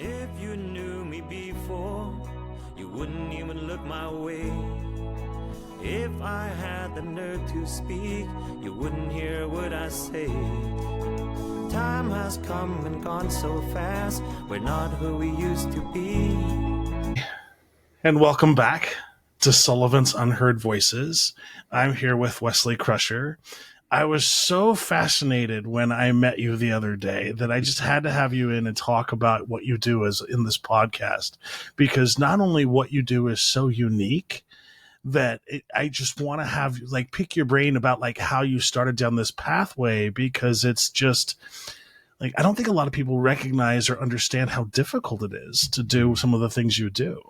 If you knew me before, you wouldn't even look my way. If I had the nerve to speak, you wouldn't hear what I say. Time has come and gone so fast, we're not who we used to be. And welcome back to Sullivan's Unheard Voices. I'm here with Wesley Crusher. I was so fascinated when I met you the other day that I just had to have you in and talk about what you do as in this podcast, because not only what you do is so unique that I just want to have you like pick your brain about like how you started down this pathway, because it's just like I don't think a lot of people recognize or understand how difficult it is to do some of the things you do.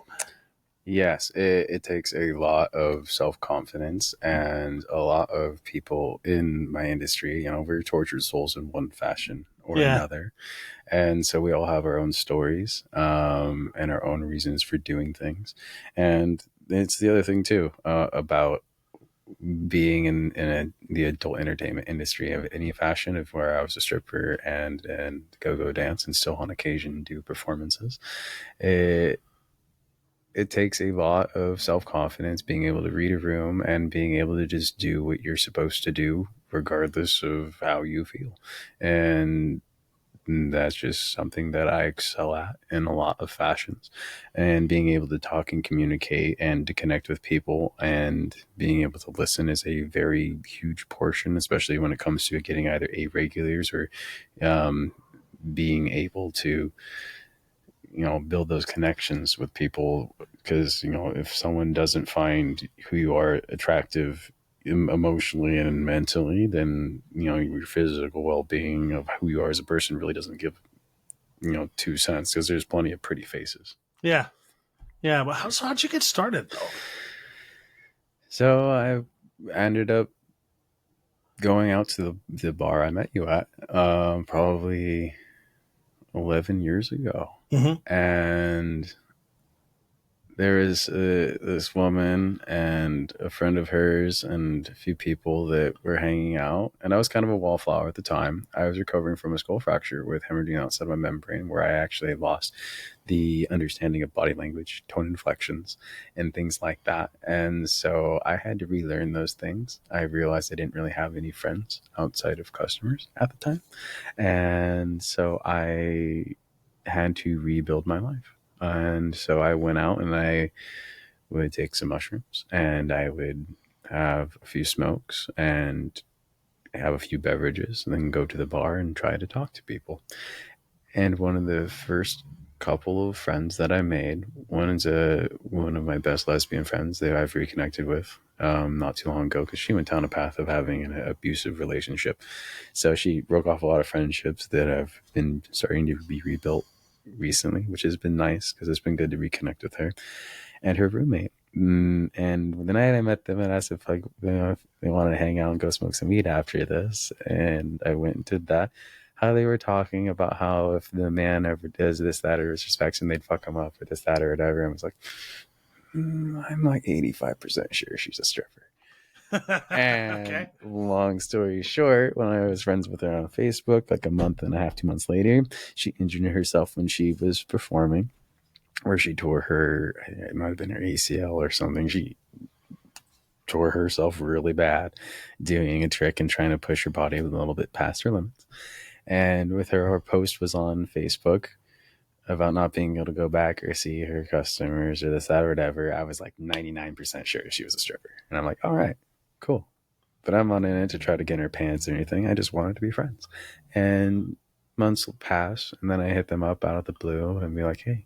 Yes, it takes a lot of self-confidence, and a lot of people in my industry, we're tortured souls in one fashion or another. And so we all have our own stories and our own reasons for doing things. And it's the other thing too about being in the adult entertainment industry of any fashion, of where I was a stripper and go dance and still on occasion do performances. It takes a lot of self-confidence being able to read a room and being able to just do what you're supposed to do regardless of how you feel. And that's just something that I excel at in a lot of fashions. And being able to talk and communicate and to connect with people and being able to listen is a very huge portion, especially when it comes to getting either irregulars or being able to build those connections with people. Because if someone doesn't find who you are attractive emotionally and mentally, then your physical well-being of who you are as a person really doesn't give 2 cents, because there's plenty of pretty faces. Yeah but how'd you get started though? So I ended up going out to the bar I met you at probably 11 years ago. Mm-hmm. And there is this woman and a friend of hers and a few people that were hanging out. And I was kind of a wallflower at the time. I was recovering from a skull fracture with hemorrhaging outside my membrane, where I actually lost the understanding of body language, tone inflections, and things like that. And so I had to relearn those things. I realized I didn't really have any friends outside of customers at the time. And so I had to rebuild my life. And so I went out and I would take some mushrooms and I would have a few smokes and have a few beverages and then go to the bar and try to talk to people. And one of the first couple of friends that I made, one is one of my best lesbian friends that I've reconnected with not too long ago, because she went down a path of having an abusive relationship. So she broke off a lot of friendships that have been starting to be rebuilt recently, which has been nice because it's been good to reconnect with her and her roommate. And the night I met them, and asked if if they wanted to hang out and go smoke some weed after this, and I went and did that. How they were talking about how if the man ever does this, that, or disrespects him, they'd fuck him up, or this, that, or whatever. And I was like, I'm like 85% sure she's a stripper. And Okay. Long story short, when I was friends with her on Facebook, like a month and a half, 2 months later, she injured herself when she was performing, where she tore it might have been her ACL or something. She tore herself really bad doing a trick and trying to push her body a little bit past her limits. And with her post was on Facebook about not being able to go back or see her customers or this, that, or whatever. I was like 99% sure she was a stripper. And I'm like, all right, cool. But I'm not in it to try to get in her pants or anything. I just wanted to be friends. And months will pass, and then I hit them up out of the blue and be like, hey,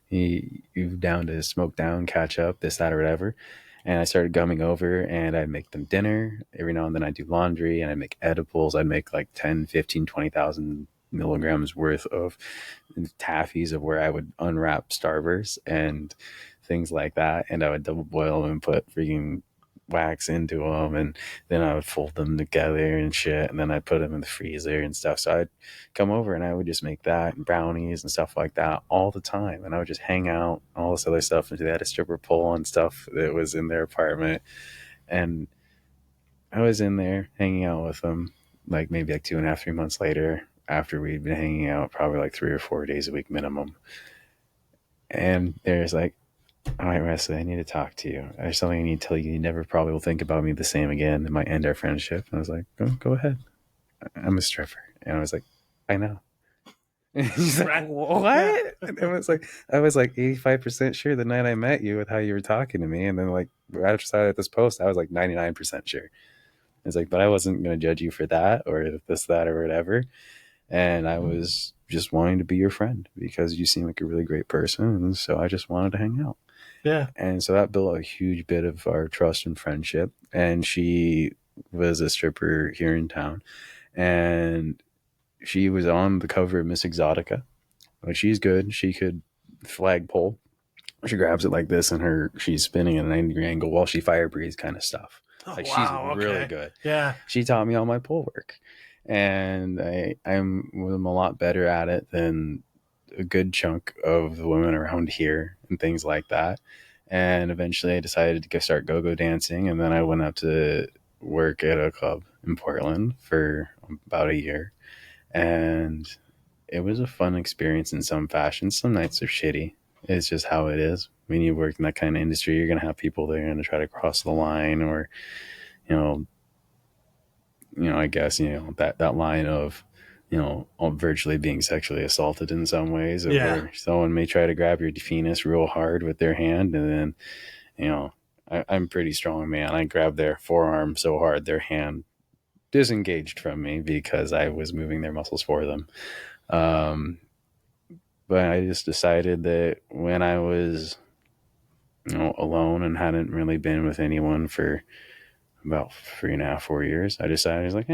you down to smoke down, catch up, this, that, or whatever. And I started coming over, and I'd make them dinner. Every now and then I'd do laundry, and I'd make edibles. I'd make like 10, 15, 20,000 milligrams worth of taffies, of where I would unwrap starbursts and things like that. And I would double boil them and put freaking wax into them, and then I would fold them together and shit, and then I'd put them in the freezer and stuff. So I'd come over and I would just make that and brownies and stuff like that all the time, and I would just hang out, all this other stuff. And they had a stripper pole and stuff that was in their apartment, and I was in there hanging out with them like maybe like 2.5, 3 months later. after we'd been hanging out probably like 3 or 4 days a week minimum. And there's like, all right, Wesley, I need to talk to you. There's something I need to tell you. You never probably will think about me the same again. It might end our friendship. And I was like, go ahead. I'm a stripper. And I was like, I know. And he's like, what? And I was like 85% sure the night I met you with how you were talking to me. And then like after this post, I was like 99% sure. It's like, but I wasn't going to judge you for that or this, that, or whatever. And I was just wanting to be your friend because you seem like a really great person. And so I just wanted to hang out. Yeah. And so that built a huge bit of our trust and friendship. And she was a stripper here in town. And she was on the cover of Miss Exotica. Like, she's good. She could flagpole. She grabs it like this and she's spinning at a 90-degree angle while she fire breathes kind of stuff. Like, wow, she's really good. Yeah. She taught me all my pole work. And I'm a lot better at it than a good chunk of the women around here and things like that. And eventually I decided to start go-go dancing. And then I went up to work at a club in Portland for about a year. And it was a fun experience in some fashion. Some nights are shitty. It's just how it is. When you work in that kind of industry, you're going to have people that are going to try to cross the line or, I guess, that line of, virtually being sexually assaulted in some ways. Where someone may try to grab your penis real hard with their hand. And then, I'm a pretty strong man. I grabbed their forearm so hard, their hand disengaged from me because I was moving their muscles for them. But I just decided that when I was, alone and hadn't really been with anyone for about 3.5, 4 years, I decided, I was like,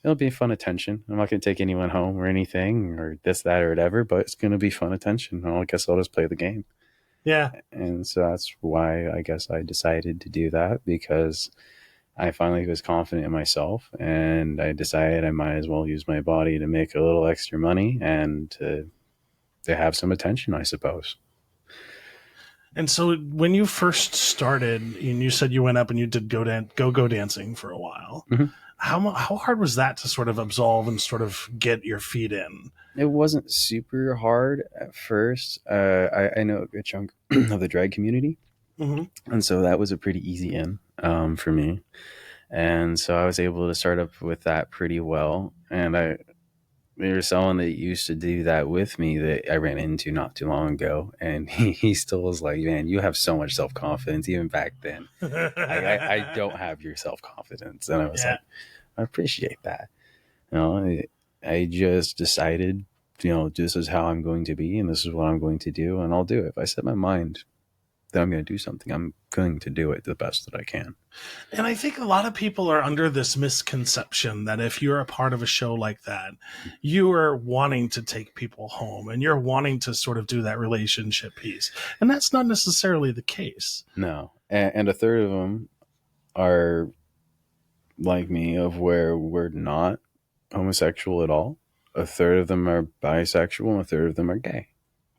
it'll be fun attention. I'm not going to take anyone home or anything or this, that, or whatever, but it's going to be fun attention. I guess I'll just play the game. Yeah. And so that's why I guess I decided to do that, because I finally was confident in myself and I decided I might as well use my body to make a little extra money and to have some attention, I suppose. And so when you first started, and you said you went up and you did go dancing for a while, mm-hmm. How hard was that to sort of absolve and sort of get your feet in? It wasn't super hard at first. I know a good chunk of the drag community. Mm-hmm. And so that was a pretty easy in for me. And so I was able to start up with that pretty well. And there was someone that used to do that with me that I ran into not too long ago. And he still was like, man, you have so much self-confidence even back then. I don't have your self-confidence. And I was like, I appreciate that. I just decided, this is how I'm going to be and this is what I'm going to do. And I'll do it. If I set my mind that I'm going to do something, I'm going to do it the best that I can. And I think a lot of people are under this misconception that if you're a part of a show like that, you are wanting to take people home and you're wanting to sort of do that relationship piece. And that's not necessarily the case. No. And a third of them are like me, of where we're not homosexual at all. A third of them are bisexual and a third of them are gay.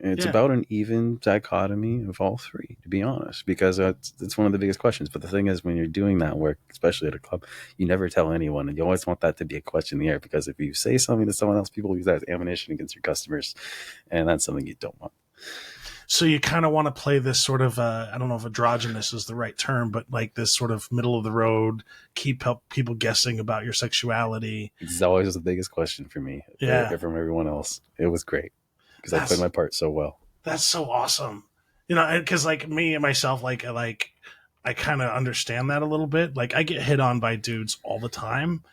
It's about an even dichotomy of all three, to be honest, because it's one of the biggest questions. But the thing is, when you're doing that work, especially at a club, you never tell anyone. And you always want that to be a question in the air, because if you say something to someone else, people use that as ammunition against your customers. And that's something you don't want. So you kind of want to play this sort of, I don't know if androgynous is the right term, but like this sort of middle of the road, keep people guessing about your sexuality. It's always the biggest question for me from everyone else. It was great. Because I played my part so well. That's so awesome. Because like me and myself, like I kind of understand that a little bit. Like, I get hit on by dudes all the time,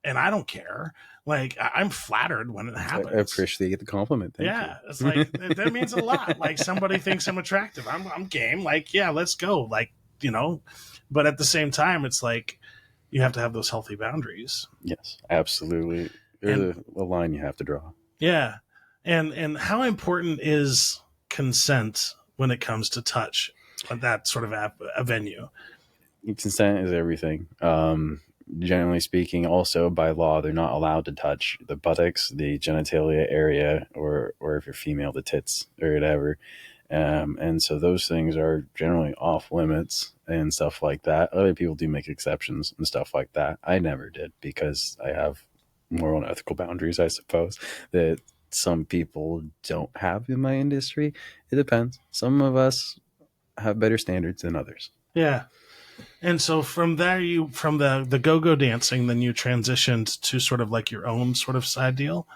and I don't care. Like, I'm flattered when it happens. I appreciate the compliment. Thank you. It's like that means a lot. Like, somebody thinks I'm attractive. I'm game. Like, yeah, let's go. Like, but at the same time, it's like you have to have those healthy boundaries. Yes, absolutely. There's a line you have to draw. Yeah. And how important is consent when it comes to touch at that sort of a venue? Consent is everything. Generally speaking, also by law, they're not allowed to touch the buttocks, the genitalia area, or if you're female, the tits or whatever. And so those things are generally off limits and stuff like that. Other people do make exceptions and stuff like that. I never did, because I have moral and ethical boundaries, I suppose, that some people don't have in my industry. It depends. Some of us have better standards than others. Yeah. And so from there, from the go-go dancing, then you transitioned to sort of like your own sort of side deal.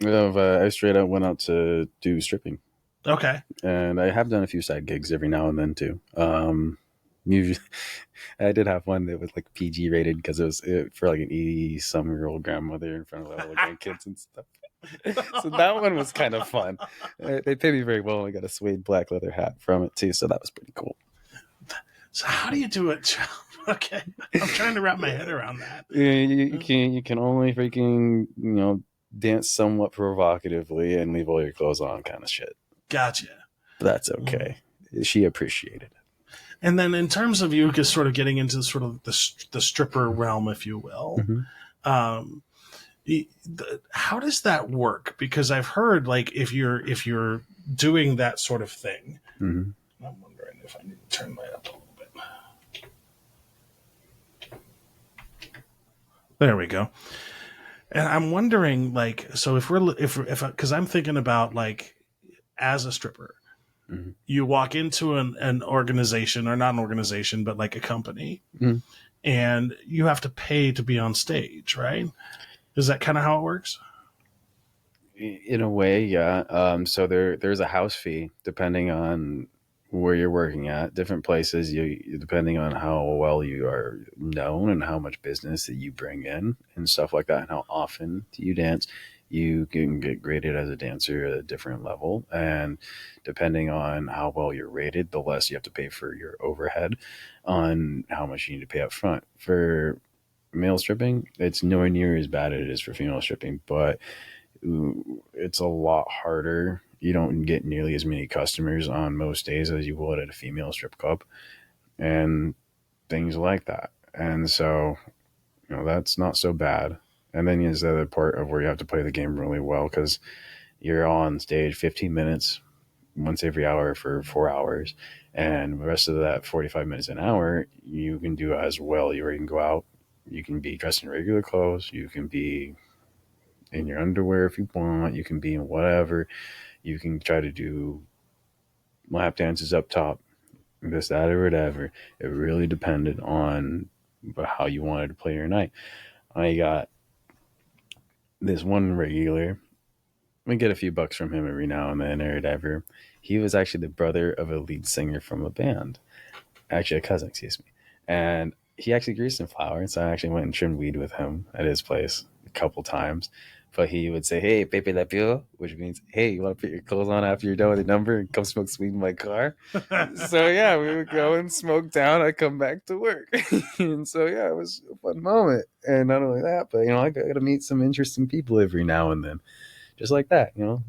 I straight up went out to do stripping. Okay. And I have done a few side gigs every now and then too. Usually, I did have one that was like PG rated because it was for like an 80-some-year-old grandmother in front of all the grandkids and stuff. So that one was kind of fun. They paid me very well. I got a suede black leather hat from it too, so that was pretty cool. So how do you do it? Okay, I'm trying to wrap my head around that. You can only freaking dance somewhat provocatively and leave all your clothes on, kind of shit. Gotcha. But that's okay. She appreciated it. And then in terms of you just sort of getting into sort of the stripper realm, if you will, how does that work? Because I've heard like if you're doing that sort of thing, I'm wondering if I need to turn mine up a little bit. There we go. And I'm wondering, like, so if because I'm thinking about like as a stripper, you walk into an organization, or not an organization, but like a company, and you have to pay to be on stage, right? Is that kind of how it works? In a way, yeah. So there's a house fee depending on where you're working at. Different places, depending on how well you are known and how much business that you bring in and stuff like that, and how often do you dance, you can get graded as a dancer at a different level. And depending on how well you're rated, the less you have to pay for your overhead on how much you need to pay up front. For male stripping, it's nowhere near as bad as it is for female stripping, but it's a lot harder. You don't get nearly as many customers on most days as you would at a female strip club and things like that. And so, that's not so bad. And then there's the other part of where you have to play the game really well, because you're on stage 15 minutes once every hour for 4 hours. And the rest of that 45 minutes an hour, you can do as well. You can go out. You can be dressed in regular clothes. You can be in your underwear if you want. You can be in whatever. You can try to do lap dances up top, this, that, or whatever. It really depended on how you wanted to play your night. I got this one regular. We get a few bucks from him every now and then or whatever. He was actually the brother of a lead singer from a band. Actually, a cousin, excuse me. And he actually grew some flowers, so I actually went and trimmed weed with him at his place a couple times. But he would say, "Hey, Pepe La Pio," which means, "Hey, you want to put your clothes on after you're done with the number and come smoke weed in my car?" So yeah, we would go and smoke down. I'd come back to work. And so yeah, it was a fun moment. And not only that, but I got to meet some interesting people every now and then, just like that, And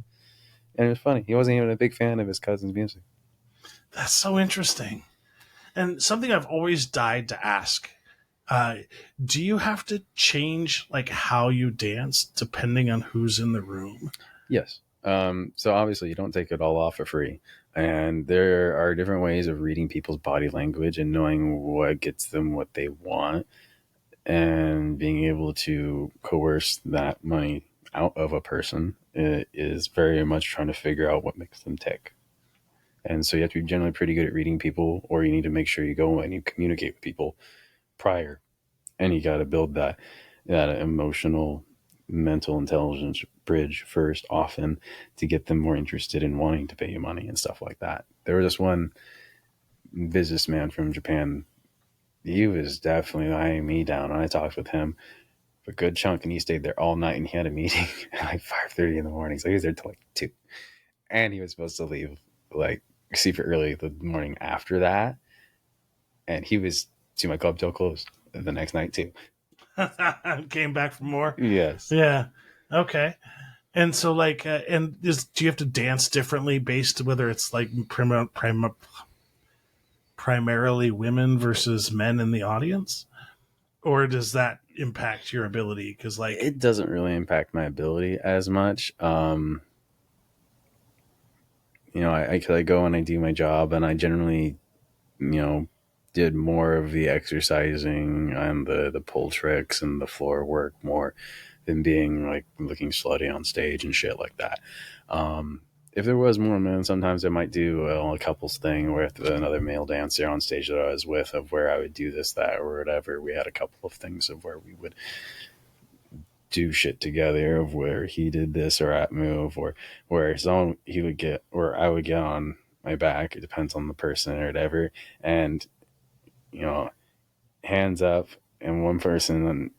it was funny. He wasn't even a big fan of his cousin's music. That's so interesting. And something I've always died to ask, do you have to change like how you dance depending on who's in the room? Yes. So obviously you don't take it all off for free. And there are different ways of reading people's body language and knowing what gets them what they want and being able to coerce that money out of a person. It is very much trying to figure out what makes them tick. And so you have to be generally pretty good at reading people, or you need to make sure you go and you communicate with people prior. And you got to build that emotional, mental intelligence bridge first, often, to get them more interested in wanting to pay you money and stuff like that. There was this one businessman from Japan. He was definitely eyeing me down. I talked with him for a good chunk, and he stayed there all night, and he had a meeting at like 5:30 in the morning. So he was there till like 2. And he was supposed to leave like super early the morning after that. And he was to my club till closed the next night too. Came back for more? Yes. Yeah. Okay. And so like, do you have to dance differently based whether it's like primarily women versus men in the audience? Or does that impact your ability? Because like, it doesn't really impact my ability as much. I go and I do my job, and I generally, did more of the exercising and the pull tricks and the floor work more than being like looking slutty on stage and shit like that. If there was more men, sometimes I might do a couples thing with another male dancer on stage that I was with, of where I would do this, that, or whatever. We had a couple of things of where we would do shit together, of where he did this or that move, or where he would get, or I would get on my back. It depends on the person or whatever. And, hands up, and one person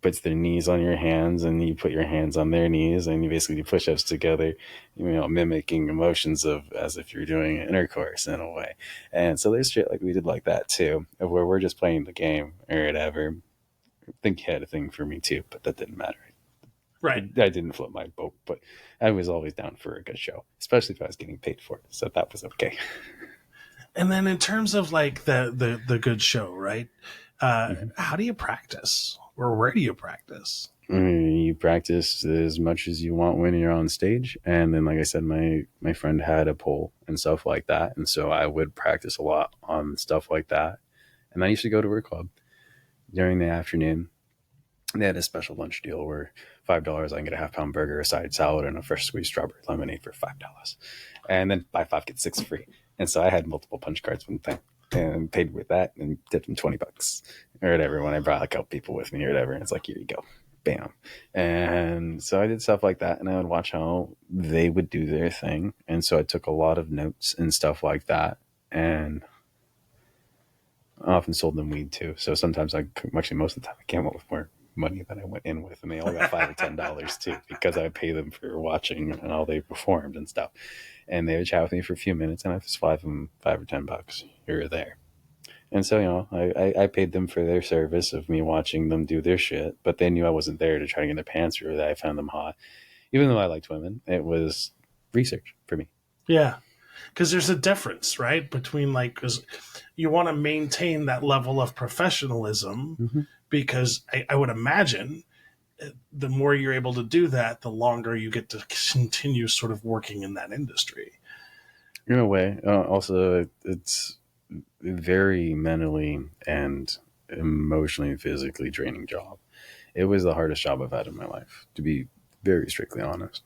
puts their knees on your hands and you put your hands on their knees and you basically do push-ups together, mimicking emotions of as if you're doing intercourse in a way. And so there's shit like we did like that too, of where we're just playing the game or whatever. I think he had a thing for me too, but that didn't matter. Right. I didn't flip my boat, but I was always down for a good show, especially if I was getting paid for it. So that was okay. And then in terms of like the good show, right? How do you practice, or where do you practice? You practice as much as you want when you're on stage. And then, like I said, my friend had a pole and stuff like that. And so I would practice a lot on stuff like that. And I used to go to her club during the afternoon. They had a special lunch deal where $5 I can get a half-pound burger, a side salad, and a fresh squeezed strawberry lemonade for $5. And then buy 5 get 6 free. And so I had multiple punch cards one time and paid with that and tipped them $20 or whatever when I brought a couple people with me or whatever. And it's like, here you go. Bam. And so I did stuff like that, and I would watch how they would do their thing. And so I took a lot of notes and stuff like that. And I often sold them weed too. So sometimes actually most of the time I came up with more money than I went in with, and they only got $5 or $10 too, because I pay them for watching and how they performed and stuff. And they would chat with me for a few minutes, and I just fly them $5 or $10 here or there. And so, I paid them for their service of me watching them do their shit, but they knew I wasn't there to try to get their pants or that I found them hot. Even though I liked women, it was research for me. Yeah. Because there's a difference, right? Between because you want to maintain that level of professionalism, because I would imagine the more you're able to do that, the longer you get to continue sort of working in that industry. In a way. Also, it's very mentally and emotionally and physically draining job. It was the hardest job I've had in my life, to be very strictly honest.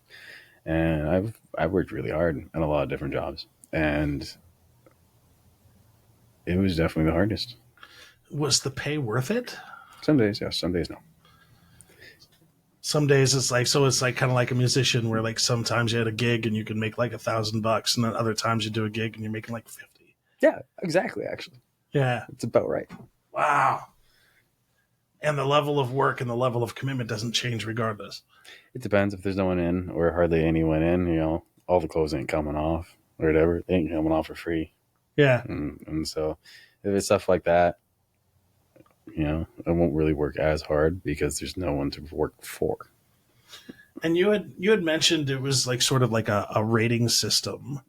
And I've worked really hard at a lot of different jobs, and it was definitely the hardest. Was the pay worth it? Some days, yes. Some days, no. Some days it's like kind of like a musician, where like sometimes you had a gig and you can make like $1,000, and then other times you do a gig and you're making like 50. Yeah, exactly. Actually, yeah, it's about right. Wow. And the level of work and the level of commitment doesn't change regardless. It depends. If there's no one in or hardly anyone in, all the clothes ain't coming off or whatever. They ain't coming off for free. Yeah. And so if it's stuff like that, I won't really work as hard because there's no one to work for. And you had mentioned it was like sort of like a rating system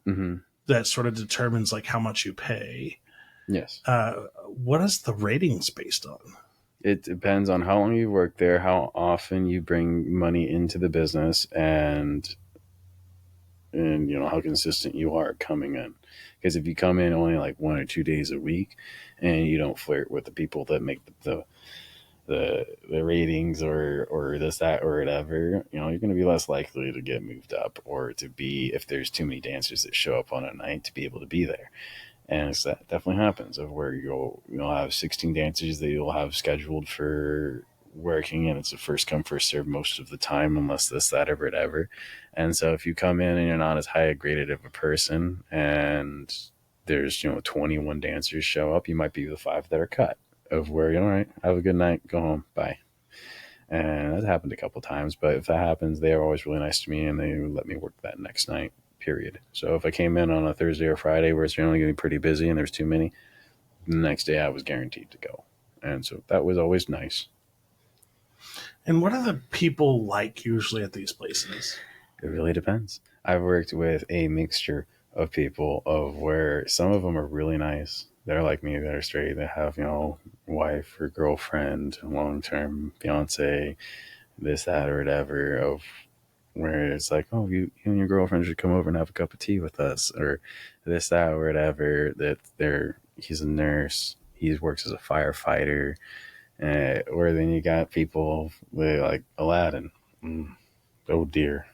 that sort of determines like how much you pay. Yes. What is the ratings based on? It depends on how long you work there, how often you bring money into the business, and how consistent you are coming in. Because if you come in only like 1 or 2 days a week and you don't flirt with the people that make the ratings or this, that, or whatever, you're going to be less likely to get moved up, or to be, if there's too many dancers that show up on a night, to be able to be there. And that definitely happens, of where you'll have 16 dancers that you'll have scheduled for working, and it's a first come first serve most of the time, unless this, that, or whatever. And so if you come in and you're not as high a graded of a person, and there's 21 dancers show up, you might be the 5 that are cut, of where all right, have a good night, go home, bye. And that happened a couple times, but if that happens, they are always really nice to me, and they let me work that next night. Period. So if I came in on a Thursday or Friday where it's generally getting pretty busy and there's too many, the next day I was guaranteed to go. And so that was always nice. And what are the people like usually at these places? It really depends. I've worked with a mixture of people, of where some of them are really nice. They're like me, that are straight, that have, wife or girlfriend, long-term fiance, this, that, or whatever, of where it's like, oh, you and your girlfriend should come over and have a cup of tea with us, or this, that, or whatever. That he's a nurse, he works as a firefighter, Or then you got people with like Aladdin. Oh dear,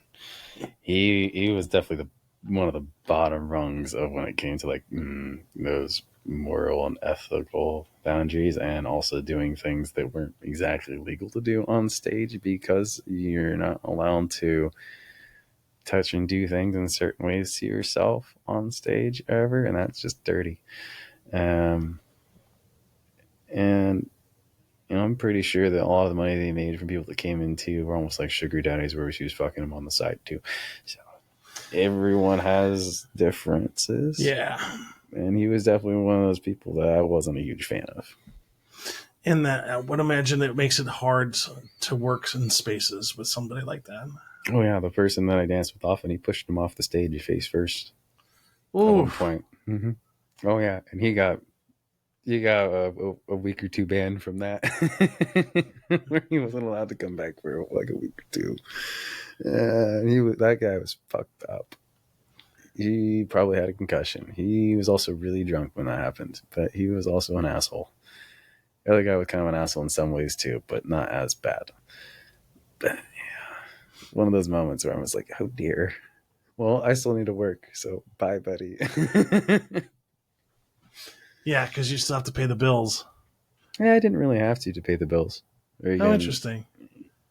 he was definitely the one of the bottom rungs of when it came to like those moral and ethical boundaries, and also doing things that weren't exactly legal to do on stage because you're not allowed to touch and do things in certain ways to yourself on stage ever, and that's just dirty. Um, and I'm pretty sure that a lot of the money they made from people that came into were almost like sugar daddies, where she was fucking them on the side too. So everyone has differences. Yeah. And he was definitely one of those people that I wasn't a huge fan of. And that I would imagine it makes it hard to work in spaces with somebody like that. Oh yeah, the person that I danced with often, he pushed him off the stage face first at Ooh. one point. Oh yeah, and he got a week or two banned from that, where he wasn't allowed to come back for like a week or two. That guy was fucked up. He probably had a concussion. He was also really drunk when that happened, but he was also an asshole. The other guy was kind of an asshole in some ways too, but not as bad. But yeah, one of those moments where I was like, oh dear. Well, I still need to work, so bye, buddy. Yeah, because you still have to pay the bills. Yeah, I didn't really have to pay the bills. How interesting.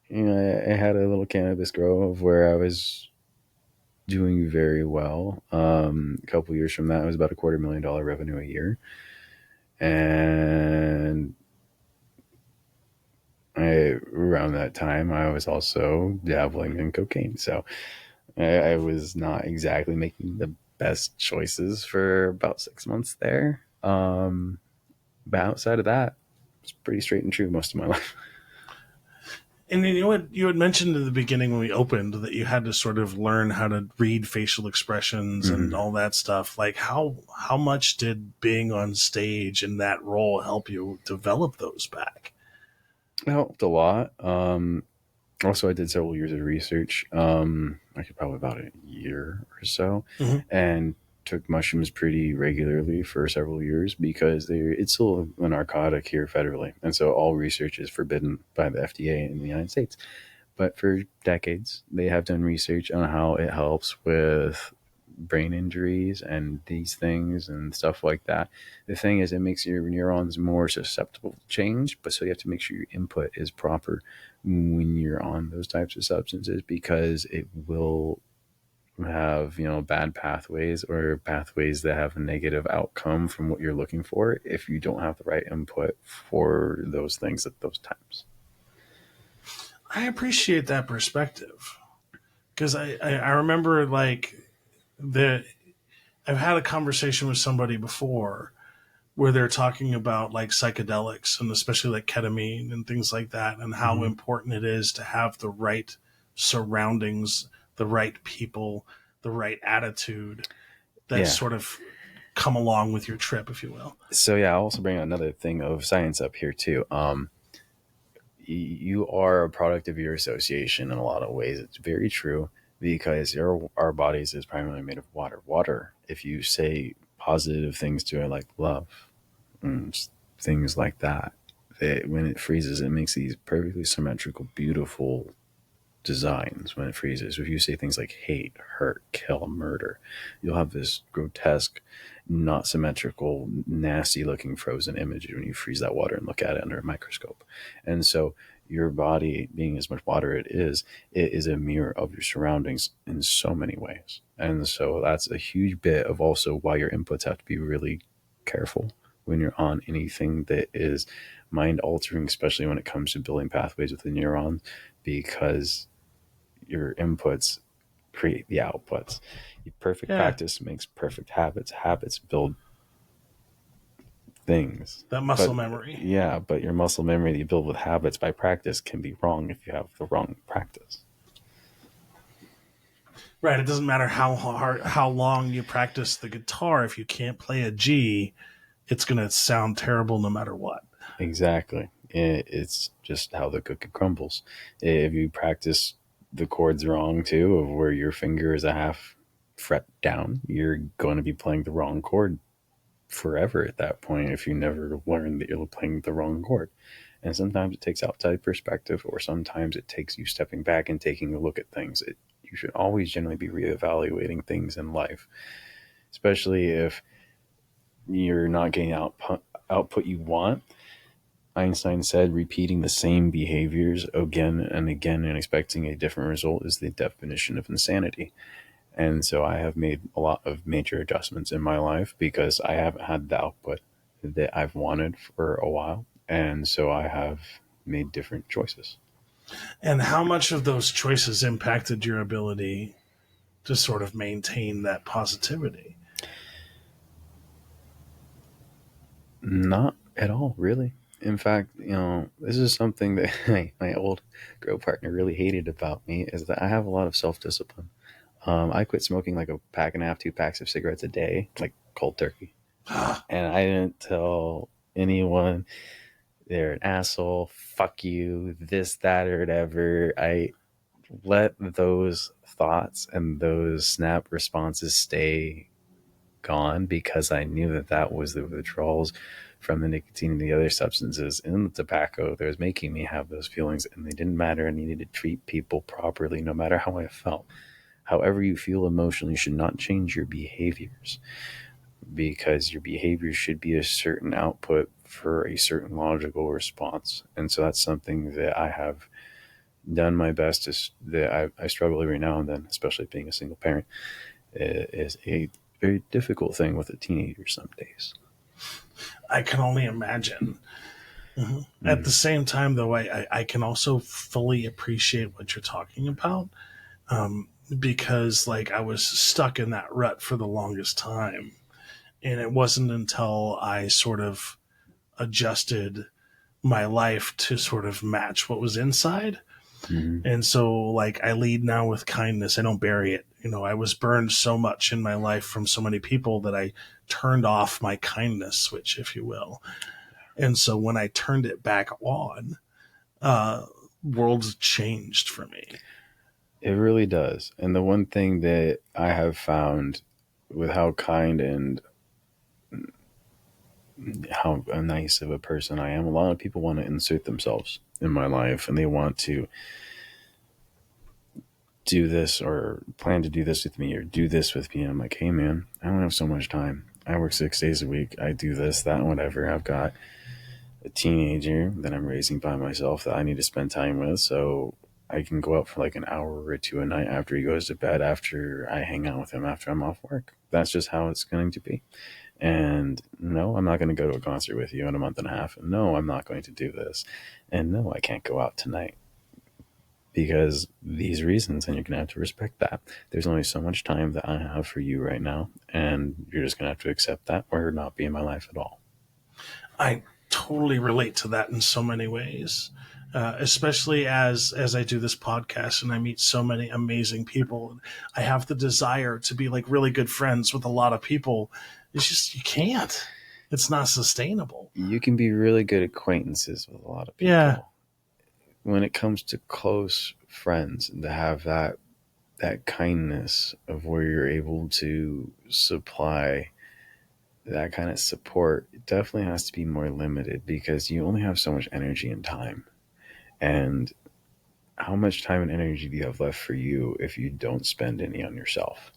I had a little cannabis grove where I was doing very well. A couple years from that, it was about $250,000 revenue a year. And around that time, I was also dabbling in cocaine. So I was not exactly making the best choices for about 6 months there. But outside of that, it's pretty straight and true most of my life. And you know what you had mentioned in the beginning when we opened that you had to sort of learn how to read facial expressions and all that stuff. Like how much did being on stage in that role help you develop those back? It helped a lot. Also, I did several years of research. I could probably about a year or so, and took mushrooms pretty regularly for several years because it's still a narcotic here federally, and so all research is forbidden by the FDA in the United States. But for decades, they have done research on how it helps with brain injuries and these things and stuff like that. The thing is, it makes your neurons more susceptible to change, but so you have to make sure your input is proper when you're on those types of substances, because it will have bad pathways or pathways that have a negative outcome from what you're looking for if you don't have the right input for those things at those times. I appreciate that perspective because I remember like I've had a conversation with somebody before where they're talking about like psychedelics and especially like ketamine and things like that and how important it is to have the right surroundings, the right people, the right attitude that sort of come along with your trip, if you will. So yeah, I'll also bring another thing of science up here too. You are a product of your association in a lot of ways. It's very true because our bodies is primarily made of water. Water, if you say positive things to it, like love, and things like that, when it freezes, it makes these perfectly symmetrical, beautiful designs when it freezes. If you say things like hate, hurt, kill, murder, you'll have this grotesque, not symmetrical, nasty looking frozen image when you freeze that water and look at it under a microscope. And so your body, being as much water it is a mirror of your surroundings in so many ways. And so that's a huge bit of also why your inputs have to be really careful when you're on anything that is mind altering, especially when it comes to building pathways with the neurons, because your inputs create the outputs. Perfect practice makes perfect habits. Habits build things. That muscle memory. Yeah, but your muscle memory that you build with habits by practice can be wrong if you have the wrong practice. Right. It doesn't matter how long you practice the guitar. If you can't play a G, it's going to sound terrible no matter what. Exactly. It's just how the cookie crumbles. If you practice the chords wrong too, of where your finger is a half fret down, you're going to be playing the wrong chord forever at that point if you never learn that you're playing the wrong chord. And sometimes it takes outside perspective, or sometimes it takes you stepping back and taking a look at things. You should always generally be reevaluating things in life, especially if you're not getting output you want. Einstein said repeating the same behaviors again and again and expecting a different result is the definition of insanity. And so I have made a lot of major adjustments in my life because I haven't had the output that I've wanted for a while. And so I have made different choices. And how much of those choices impacted your ability to sort of maintain that positivity? Not at all, really. In fact, this is something that my old girl partner really hated about me, is that I have a lot of self-discipline. I quit smoking like a pack and a half, 2 packs of cigarettes a day, like cold turkey. And I didn't tell anyone they're an asshole, fuck you, this, that, or whatever. I let those thoughts and those snap responses stay gone because I knew that that was the withdrawals from the nicotine and the other substances in the tobacco that was making me have those feelings, and they didn't matter. I needed to treat people properly no matter how I felt. However you feel emotionally should not change your behaviors, because your behavior should be a certain output for a certain logical response. And so that's something that I have done my best that I struggle every now and then, especially being a single parent. It is a very difficult thing with a teenager some days. I can only imagine. Mm-hmm. At the same time, though, I can also fully appreciate what you're talking about, because like I was stuck in that rut for the longest time. And it wasn't until I sort of adjusted my life to sort of match what was inside. Mm-hmm. And so, like, I lead now with kindness. I don't bury it. I was burned so much in my life from so many people that I turned off my kindness switch, if you will. And so when I turned it back on, worlds changed for me. It really does. And the one thing that I have found with how kind and how nice of a person I am, a lot of people want to insert themselves in my life, and they want to do this or plan to do this with me or do this with me. And I'm like, hey man, I don't have so much time. I work 6 days a week. I do this, that, and whatever. I've got a teenager that I'm raising by myself that I need to spend time with. So I can go out for like an hour or two a night after he goes to bed, after I hang out with him, after I'm off work. That's just how it's going to be. And no, I'm not going to go to a concert with you in a month and a half. And no, I'm not going to do this. And no, I can't go out tonight because these reasons, and you're going to have to respect that. There's only so much time that I have for you right now, and you're just going to have to accept that or not be in my life at all. I totally relate to that in so many ways, especially as I do this podcast and I meet so many amazing people. I have the desire to be like really good friends with a lot of people. It's just, you can't. It's not sustainable. You can be really good acquaintances with a lot of people. Yeah. When it comes to close friends, and to have that kindness of where you're able to supply that kind of support, it definitely has to be more limited because you only have so much energy and time. And how much time and energy do you have left for you if you don't spend any on yourself?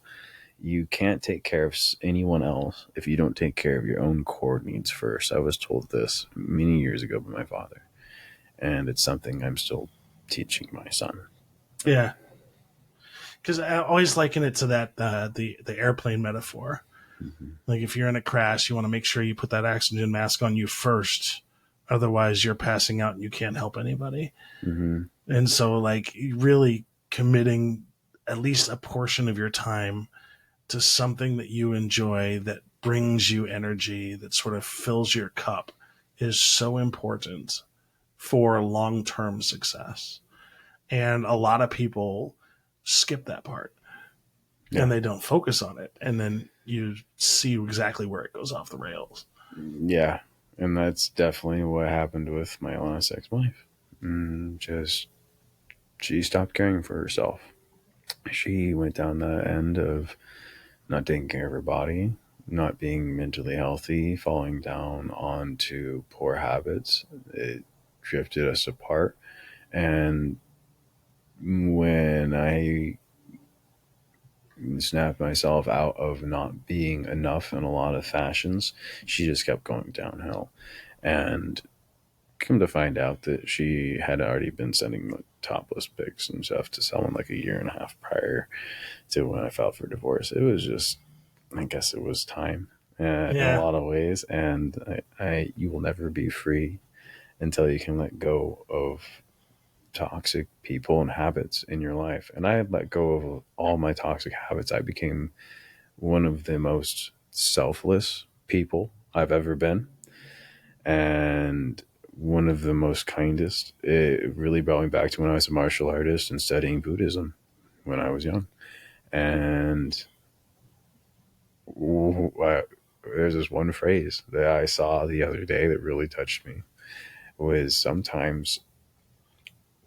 You can't take care of anyone else if you don't take care of your own core needs first. I was told this many years ago by my father, and it's something I'm still teaching my son. Yeah. Because I always liken it to that the airplane metaphor. Mm-hmm. Like if you're in a crash, you want to make sure you put that oxygen mask on you first. Otherwise, you're passing out and you can't help anybody. Mm-hmm. And so, like, really committing at least a portion of your time to something that you enjoy, that brings you energy, that sort of fills your cup, is so important for long-term success. And a lot of people skip that part. Yeah. And they don't focus on it. And then you see exactly where it goes off the rails. Yeah. And that's definitely what happened with my last ex-wife. She stopped caring for herself. She went down the end of not taking care of her body, not being mentally healthy, falling down onto poor habits. It drifted us apart. And when I snapped myself out of not being enough in a lot of fashions, she just kept going downhill. And come to find out that she had already been sending like topless pics and stuff to Salem like a year and a half prior to when I filed for divorce. It was just, I guess it was time in a Yeah. lot of ways. And you will never be free until you can let go of toxic people and habits in your life. And I had let go of all my toxic habits. I became one of the most selfless people I've ever been, and one of the most kindest. It really brought me back to when I was a martial artist and studying Buddhism when I was young. And there's this one phrase that I saw the other day that really touched me, was sometimes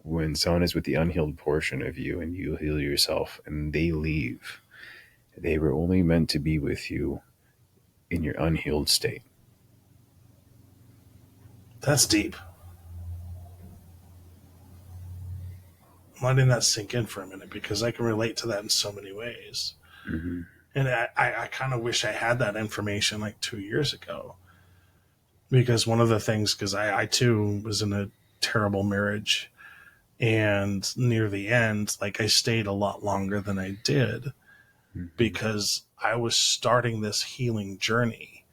when someone is with the unhealed portion of you and you heal yourself and they leave, they were only meant to be with you in your unhealed state. That's deep. I'm letting that sink in for a minute because I can relate to that in so many ways. Mm-hmm. And I kind of wish I had that information like 2 years ago. Because one of the things, because I too was in a terrible marriage, and near the end, like I stayed a lot longer than I did Mm-hmm. because I was starting this healing journey.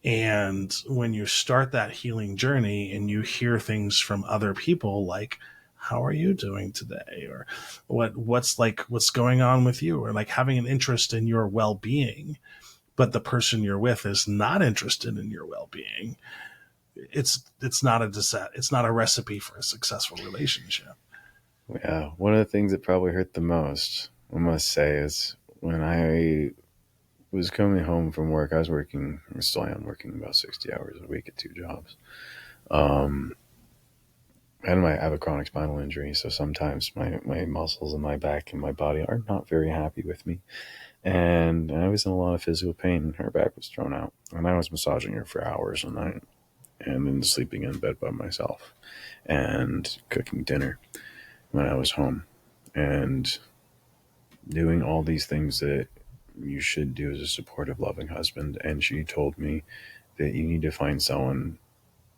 And when you start that healing journey and you hear things from other people like, how are you doing today? Or what's going on with you? Or like having an interest in your well-being, but the person you're with is not interested in your well-being. It's not it's not a recipe for a successful relationship. Yeah, one of the things that probably hurt the most, I must say, is when I was coming home from work. I still am working about 60 hours a week at 2 jobs. And I have a chronic spinal injury, so sometimes my muscles in my back and my body are not very happy with me. And I was in a lot of physical pain, and her back was thrown out. And I was massaging her for hours a night, and then sleeping in bed by myself, and cooking dinner when I was home, and doing all these things that you should do as a supportive, loving husband. And she told me that you need to find someone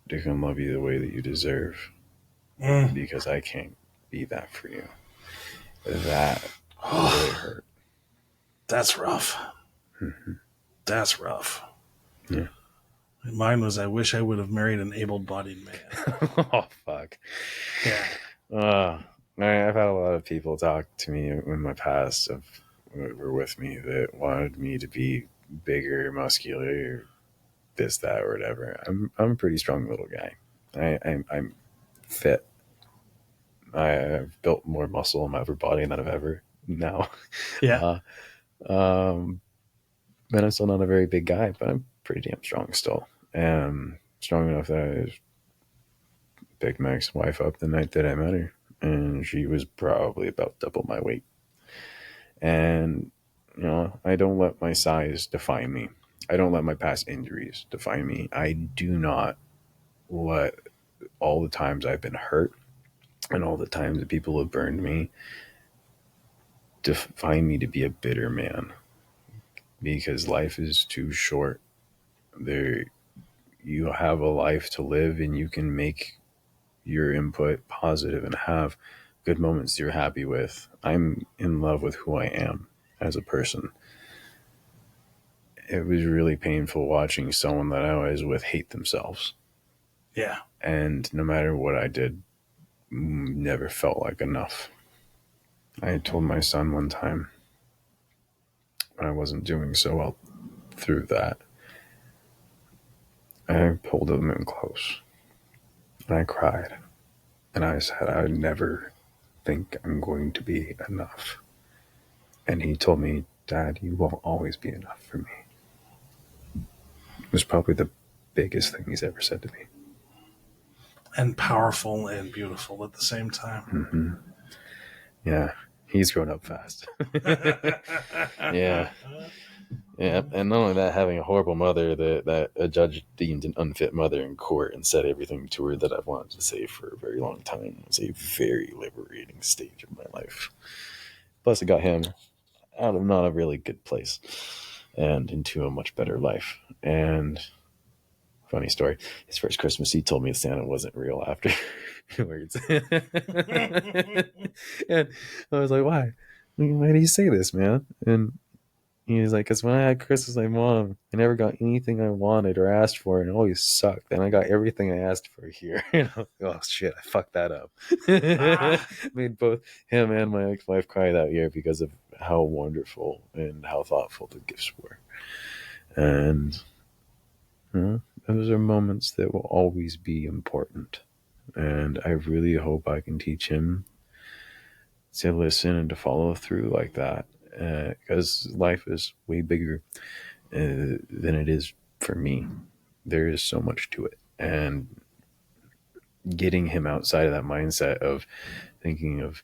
that can love you the way that you deserve, because I can't be that for you. That really hurt. That's rough. Mm-hmm. That's rough. Yeah. Mine was, I wish I would have married an able-bodied man. Oh, fuck. Yeah. I've had a lot of people talk to me in my past that were with me that wanted me to be bigger, muscular, or this, that, or whatever. I'm a pretty strong little guy. I'm fit. I've built more muscle in my upper body than I've ever now. Yeah. And I'm still not a very big guy, but I'm pretty damn strong still. And strong enough that I picked my ex-wife up the night that I met her, and she was probably about double my weight. And, I don't let my size define me. I don't let my past injuries define me. I do not let all the times I've been hurt and all the times that people have burned me define me to be a bitter man, because life is too short. You have a life to live, and you can make your input positive and have good moments you're happy with. I'm in love with who I am as a person. It was really painful watching someone that I was with hate themselves. Yeah. And no matter what I did, never felt like enough. I told my son one time when I wasn't doing so well through that, I pulled him in close and I cried. And I said, I never think I'm going to be enough. And he told me, Dad, you will always be enough for me. It was probably the biggest thing he's ever said to me. And powerful and beautiful at the same time. Mm-hmm. Yeah, he's grown up fast. Yeah. Yeah, and not only that, having a horrible mother that a judge deemed an unfit mother in court and said everything to her that I've wanted to say for a very long time was a very liberating stage of my life. Plus, it got him out of not a really good place and into a much better life. And funny story, his first Christmas, he told me Santa wasn't real afterwards. And I was like, why do you say this, man? And he was like, because when I had Christmas, my mom, I never got anything I wanted or asked for, and it always sucked. And I got everything I asked for here. And I was like, oh shit, I fucked that up. Made both him and my ex-wife cry that year because of how wonderful and how thoughtful the gifts were. And those are moments that will always be important. And I really hope I can teach him to listen and to follow through like that. Because life is way bigger than it is for me. There is so much to it. And getting him outside of that mindset of thinking of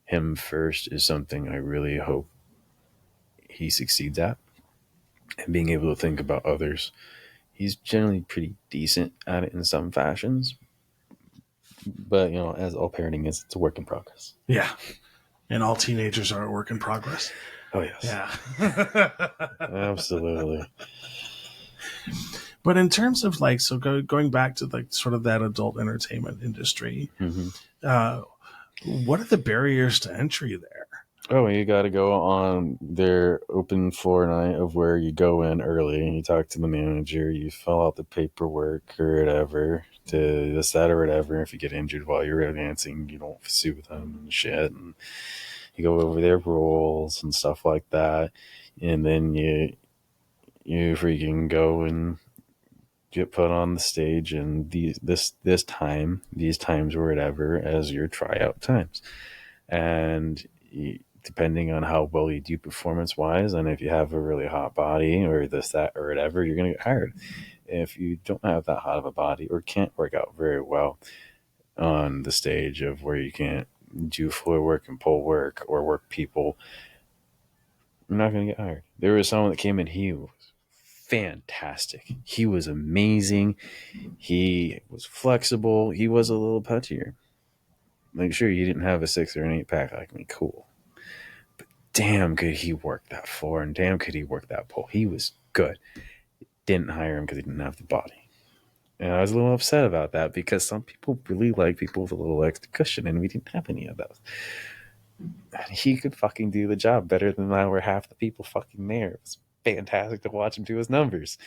him first is something I really hope he succeeds at. And being able to think about others. He's generally pretty decent at it in some fashions. But, as all parenting is, it's a work in progress. Yeah. And all teenagers are a work in progress. Oh, yes. Yeah. Absolutely. But in terms of going back to sort of that adult entertainment industry, what are the barriers to entry there? Oh, you got to go on their open floor night of where you go in early. You talk to the manager. You fill out the paperwork or whatever to this, that, or whatever. If you get injured while you're dancing, you don't sue them and shit. And you go over their rules and stuff like that. And then you freaking go and get put on the stage and these times or whatever as your tryout times. And depending on how well you do performance wise, and if you have a really hot body or this, that, or whatever, you're going to get hired. If you don't have that hot of a body or can't work out very well on the stage of where you can't do floor work and pole work or work people, you're not going to get hired. There was someone that came in, he was fantastic. He was amazing. He was flexible. He was a little puttier. Like, sure, you didn't have a 6 or an 8 pack like me, cool. But damn, could he work that floor, and damn, could he work that pole. He was good. Didn't hire him because he didn't have the body. And I was a little upset about that because some people really like people with a little extra cushion, and we didn't have any of those. And he could fucking do the job better than I were half the people fucking there. It was fantastic to watch him do his numbers.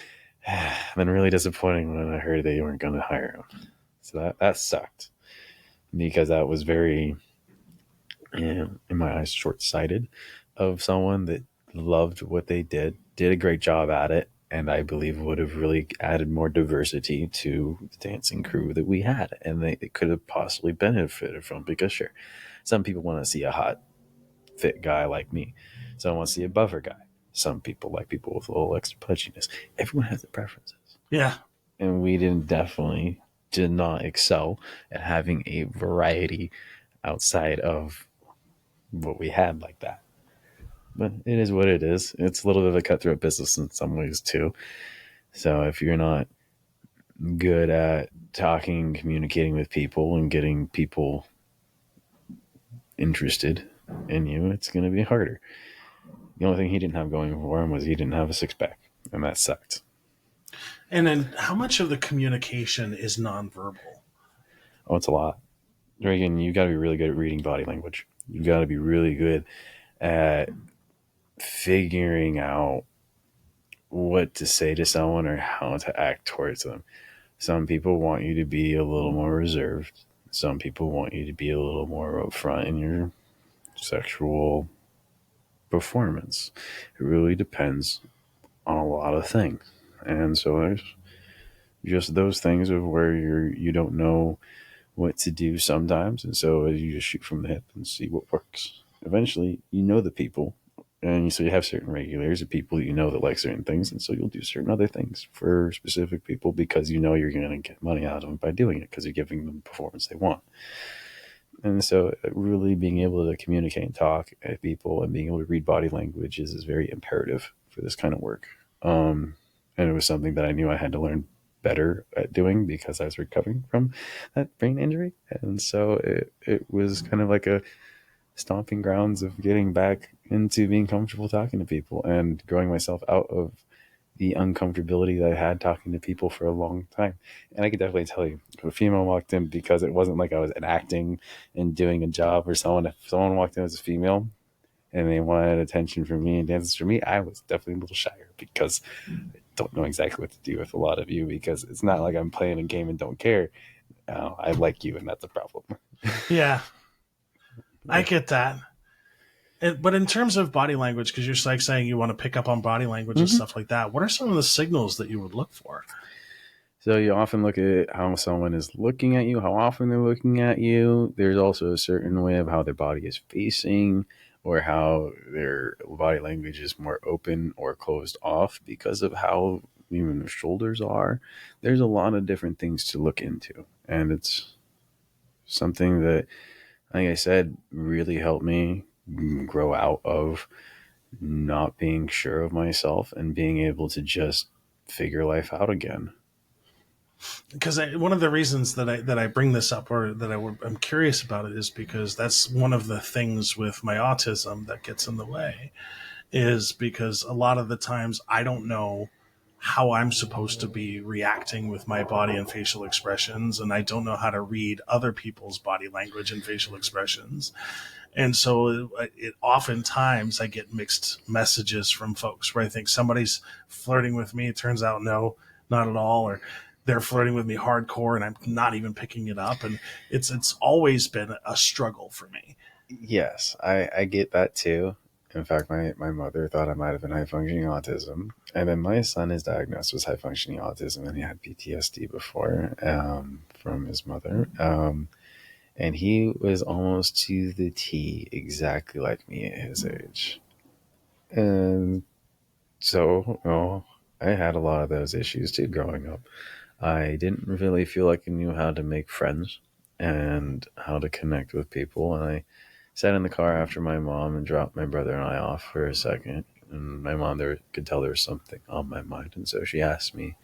And then really disappointing when I heard they weren't going to hire him. So that sucked. Because that was very, in my eyes, short-sighted of someone that loved what they did a great job at it, and I believe would have really added more diversity to the dancing crew that we had, and they could have possibly benefited from, because sure, some people want to see a hot, fit guy like me. Some want to see a buffer guy. Some people like people with a little extra pudginess. Everyone has their preferences. Yeah. And we definitely did not excel at having a variety outside of what we had like that. But it is what it is. It's a little bit of a cutthroat business in some ways too. So if you're not good at talking, communicating with people, and getting people interested in you, it's going to be harder. The only thing he didn't have going for him was he didn't have a 6-pack, and that sucked. And then how much of the communication is nonverbal? Oh, it's a lot. Again, you got to be really good at reading body language. You got to be really good at figuring out what to say to someone or how to act towards them. Some people want you to be a little more reserved. Some people want you to be a little more upfront in your sexual performance. It really depends on a lot of things. And so there's just those things of where you don't know what to do sometimes, and so you just shoot from the hip and see what works. Eventually, you know the people, and so you have certain regulars of people that like certain things, and so you'll do certain other things for specific people because you know you're going to get money out of them by doing it because you're giving them the performance they want. And so really being able to communicate and talk at people and being able to read body language is very imperative for this kind of work. And it was something that I knew I had to learn better at doing because I was recovering from that brain injury. And so it was kind of like a stomping grounds of getting back into being comfortable talking to people and growing myself out of the uncomfortability that I had talking to people for a long time. And I could definitely tell you, if a female walked in, because it wasn't like I was acting and doing a job or someone, if someone walked in as a female and they wanted attention from me and dances from me, I was definitely a little shyer because I don't know exactly what to do with a lot of you, because it's not like I'm playing a game and don't care. I like you, and that's a problem. Yeah, I get that. But in terms of body language, because you're like saying you want to pick up on body language and stuff like that, what are some of the signals that you would look for? So you often look at how someone is looking at you, how often they're looking at you. There's also a certain way of how their body is facing, or how their body language is more open or closed off because of how even their shoulders are. There's a lot of different things to look into. And it's something that, like I said, really helped me grow out of not being sure of myself and being able to just figure life out again. Because one of the reasons that I bring this up, or that I'm curious about it, is because that's one of the things with my autism that gets in the way, is because a lot of the times I don't know how I'm supposed to be reacting with my body and facial expressions, and I don't know how to read other people's body language and facial expressions. And so it oftentimes I get mixed messages from folks where I think somebody's flirting with me. It turns out, no, not at all. Or they're flirting with me hardcore and I'm not even picking it up. And it's always been a struggle for me. Yes, I get that too. In fact, my mother thought I might have been high functioning autism. And then my son is diagnosed with high functioning autism, and he had PTSD before from his mother. And he was almost to the T exactly like me at his age. And so, I had a lot of those issues too growing up. I didn't really feel like I knew how to make friends and how to connect with people. And I sat in the car after my mom and dropped my brother and I off for a second. And my mom could tell there was something on my mind. And so she asked me,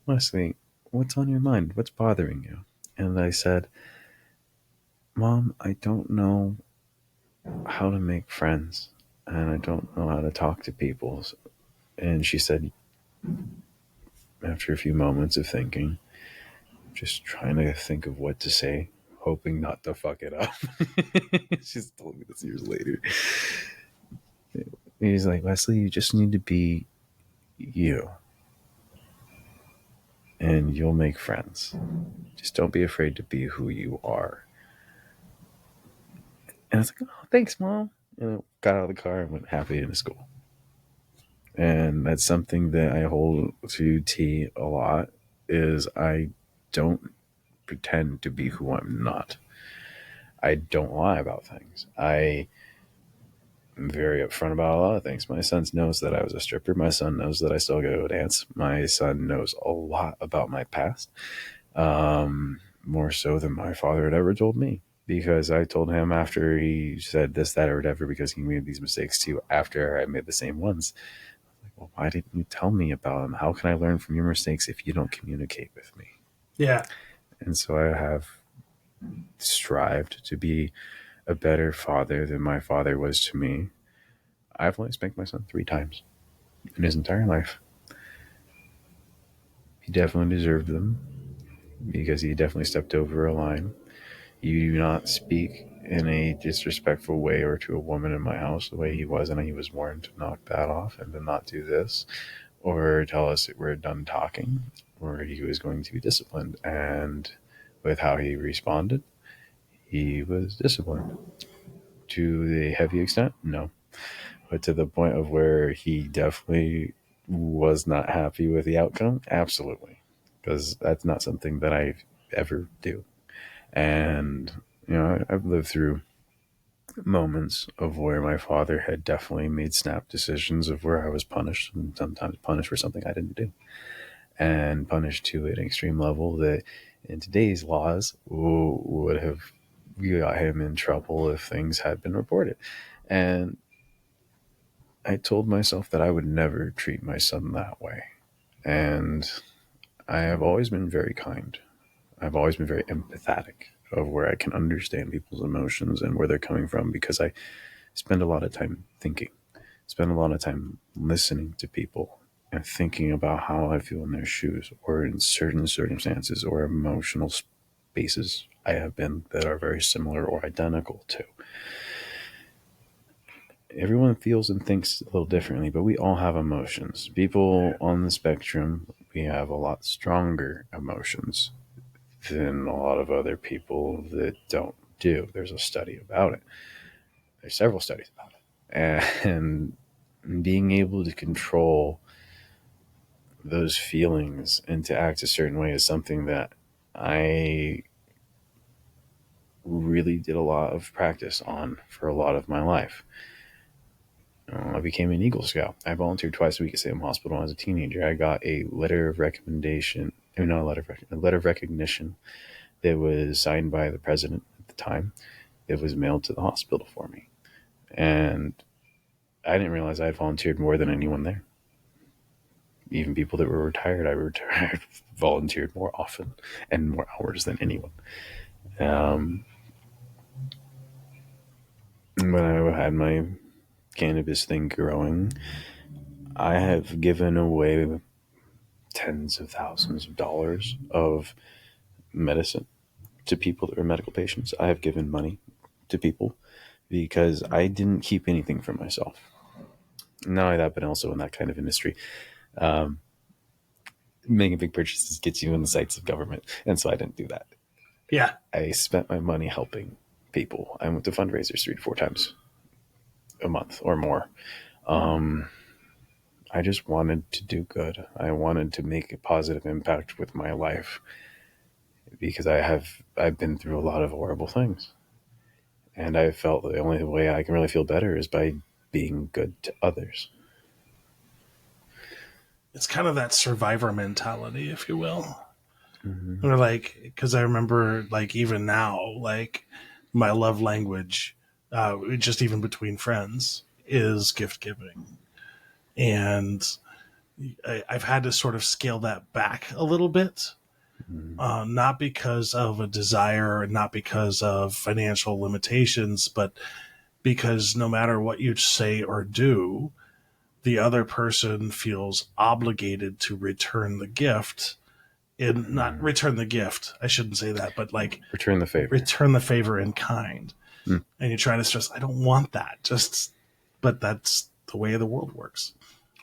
Wesley, what's on your mind? What's bothering you? And I said, Mom, I don't know how to make friends, and I don't know how to talk to people. And she said, after a few moments of thinking, just trying to think of what to say, hoping not to fuck it up. She's told me this years later. He's like, Wesley, you just need to be you, and you'll make friends. Just don't be afraid to be who you are. And I was like, oh, thanks, Mom. And I got out of the car and went happy into school. And that's something that I hold to T a lot, is I don't pretend to be who I'm not. I don't lie about things. I am very upfront about a lot of things. My son knows that I was a stripper. My son knows that I still go dance. My son knows a lot about my past, more so than my father had ever told me. Because I told him after he said this, that, or whatever, because he made these mistakes too after I made the same ones. Well, why didn't you tell me about them? How can I learn from your mistakes if you don't communicate with me? Yeah. And so I have strived to be a better father than my father was to me. I've only spanked my son 3 times in his entire life. He definitely deserved them because he definitely stepped over a line. You do not speak in a disrespectful way or to a woman in my house the way he was, and he was warned to knock that off and to not do this, or tell us that we're done talking, or he was going to be disciplined. And with how he responded, he was disciplined. To the heavy extent, no. But to the point of where he definitely was not happy with the outcome, absolutely. Because that's not something that I ever do. And, I've lived through moments of where my father had definitely made snap decisions of where I was punished, and sometimes punished for something I didn't do, and punished to an extreme level that in today's laws would have got him in trouble if things had been reported. And I told myself that I would never treat my son that way. And I have always been very kind. I've always been very empathetic of where I can understand people's emotions and where they're coming from, because I spend a lot of time thinking, spend a lot of time listening to people and thinking about how I feel in their shoes or in certain circumstances or emotional spaces I have been that are very similar or identical to. Everyone feels and thinks a little differently, but we all have emotions. People on the spectrum, we have a lot stronger emotions than a lot of other people that don't do. There's a study about it. There's several studies about it. And being able to control those feelings and to act a certain way is something that I really did a lot of practice on for a lot of my life. I became an Eagle Scout. I volunteered twice a week at Salem Hospital as a teenager. I got a letter of recommendation, not a letter of recognition that was signed by the president at the time. It was mailed to the hospital for me. And I didn't realize I had volunteered more than anyone there. Even people that were retired, I volunteered more often and more hours than anyone. When I had my cannabis thing growing, I have given away tens of thousands of dollars of medicine to people that were medical patients. I have given money to people because I didn't keep anything for myself. Not only that, but also in that kind of industry, making big purchases gets you in the sights of government. And so I didn't do that. Yeah. I spent my money helping people. I went to fundraisers 3 to 4 times a month or more. I just wanted to do good. I wanted to make a positive impact with my life because I've been through a lot of horrible things. And I felt the only way I can really feel better is by being good to others. It's kind of that survivor mentality, if you will. Mm-hmm. Or like, because I remember, like, even now, like, my love language, just even between friends, is gift giving. And I've had to sort of scale that back a little bit. Not because of a desire, and not because of financial limitations, but because no matter what you say or do, the other person feels obligated to return the gift. And not return the gift, I shouldn't say that, but like return the favor. Return the favor in kind. And you try to stress, I don't want that. But that's the way the world works.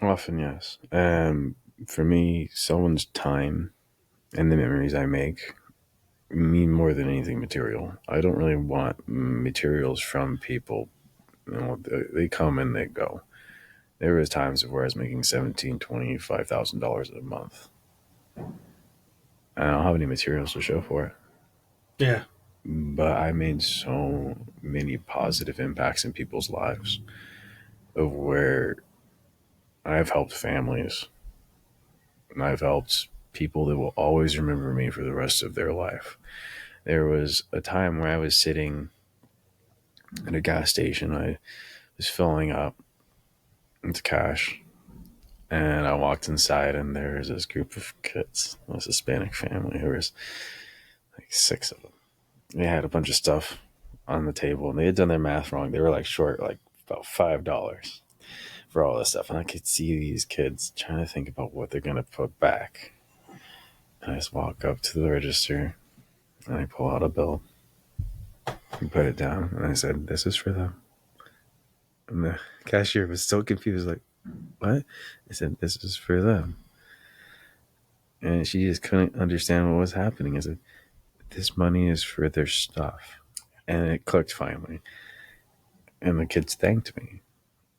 Often, yes. For me, someone's time and the memories I make mean more than anything material. I don't really want materials from people. You know, they come and they go. There was times where I was making $17,000, $25,000 a month. I don't have any materials to show for it. Yeah. But I made so many positive impacts in people's lives of where I've helped families and I've helped people that will always remember me for the rest of their life. There was a time where I was sitting at a gas station. I was filling up with cash, and I walked inside, and there was this group of kids, a Hispanic family. There was like 6 of them. They had a bunch of stuff on the table, and they had done their math wrong. They were like short, like about $5 for all this stuff, and I could see these kids trying to think about what they're gonna put back. And I just walk up to the register, and I pull out a bill and put it down, and I said, "This is for them." And the cashier was so confused, like, "What?" I said, "This is for them." And she just couldn't understand what was happening. I said, "This money is for their stuff." And it clicked finally. And the kids thanked me.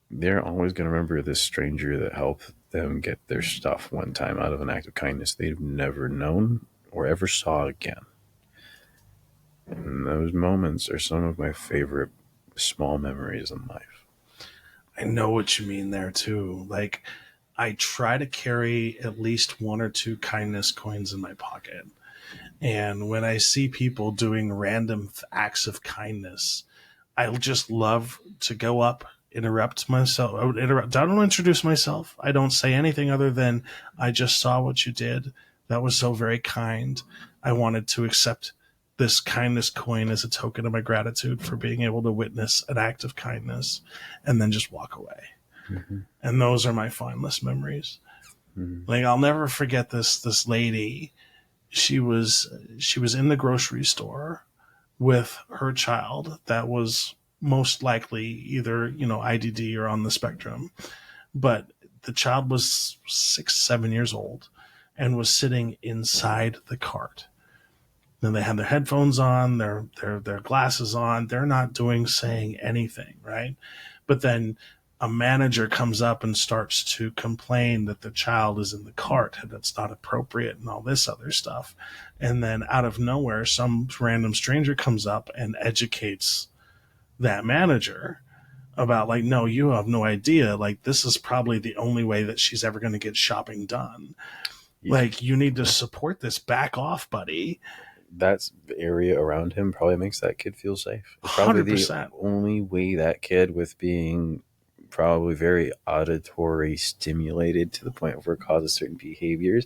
They're always going to remember this stranger that helped them get their stuff one time out of an act of kindness they've never known or ever saw again. And those moments are some of my favorite small memories in life. I know what you mean there too. Like, I try to carry at least 1 or 2 kindness coins in my pocket. And when I see people doing random acts of kindness, I just love to go up interrupt myself. I would interrupt. I don't introduce myself. I don't say anything other than, I just saw what you did. That was so very kind. I wanted to accept this kindness coin as a token of my gratitude for being able to witness an act of kindness, and then just walk away. Mm-hmm. And those are my fondest memories. Mm-hmm. Like, I'll never forget this lady. She was in the grocery store with her child that was most likely either, IDD or on the spectrum. But the child was 6, 7 years old and was sitting inside the cart. Then they had their headphones on, their glasses on. They're not saying anything, right? But then a manager comes up and starts to complain that the child is in the cart and that's not appropriate and all this other stuff. And then out of nowhere, some random stranger comes up and educates that manager about, like, no, you have no idea. Like, this is probably the only way that she's ever going to get shopping done. Yeah. Like, you need to support this. Back off, buddy. That's the area around him probably makes that kid feel safe. It's probably 100%. the only way that kid, with being probably very auditory stimulated to the point where it causes certain behaviors,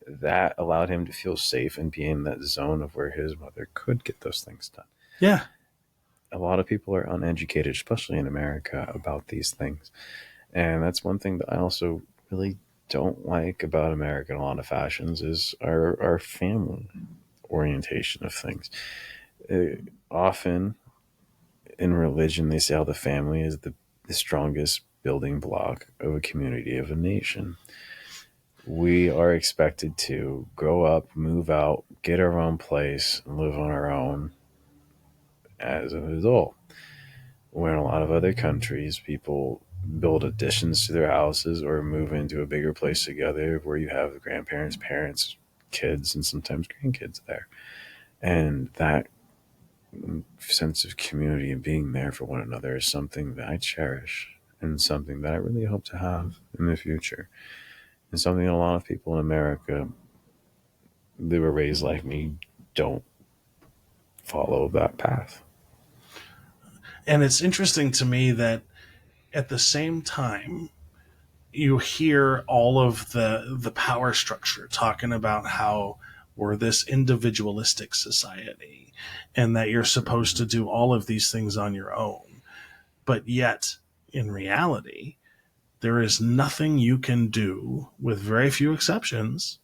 that allowed him to feel safe and be in that zone of where his mother could get those things done. Yeah. A lot of people are uneducated, especially in America, about these things. And that's one thing that I also really don't like about America in a lot of fashions is our family orientation of things. Often in religion, they say how the family is the strongest building block of a community, of a nation. We are expected to grow up, move out, get our own place, and live on our own as an adult. Where in a lot of other countries, people build additions to their houses or move into a bigger place together where you have grandparents, parents, kids, and sometimes grandkids there. And that sense of community and being there for one another is something that I cherish and something that I really hope to have in the future. And something a lot of people in America that were raised like me don't follow that path. And it's interesting to me that at the same time, you hear all of the power structure talking about how we're this individualistic society and that you're supposed to do all of these things on your own. But yet, in reality, there is nothing you can do, with very few exceptions,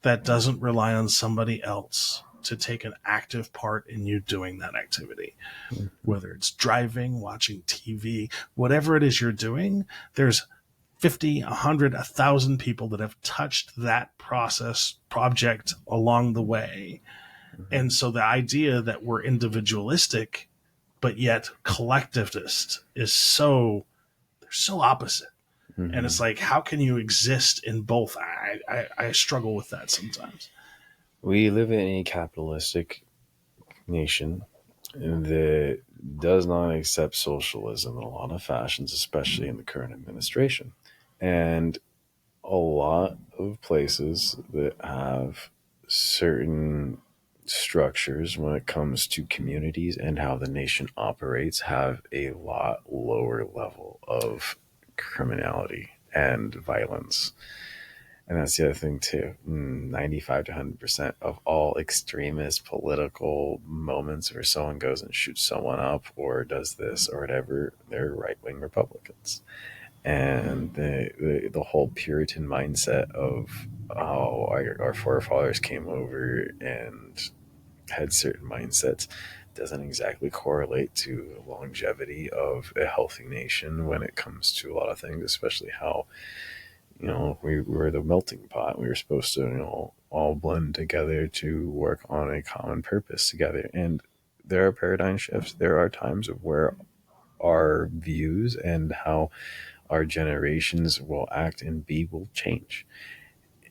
that doesn't rely on somebody else to take an active part in you doing that activity. Whether it's driving, watching TV, whatever it is you're doing, there's 50, 100, 1,000 people that have touched that project along the way. And so the idea that we're individualistic, but yet collectivist is they're so opposite. Mm-hmm. And it's like, how can you exist in both? I struggle with that sometimes. We live in a capitalistic nation that does not accept socialism in a lot of fashions, especially in the current administration. And a lot of places that have certain structures when it comes to communities and how the nation operates have a lot lower level of criminality and violence. And that's the other thing too. 95 to 100% of all extremist political moments where someone goes and shoots someone up or does this or whatever, they're right-wing Republicans. And the whole Puritan mindset of how our forefathers came over and had certain mindsets doesn't exactly correlate to the longevity of a healthy nation when it comes to a lot of things, especially how, we were the melting pot. We were supposed to, all blend together to work on a common purpose together. And there are paradigm shifts. There are times of where our views and how our generations will act and be will change.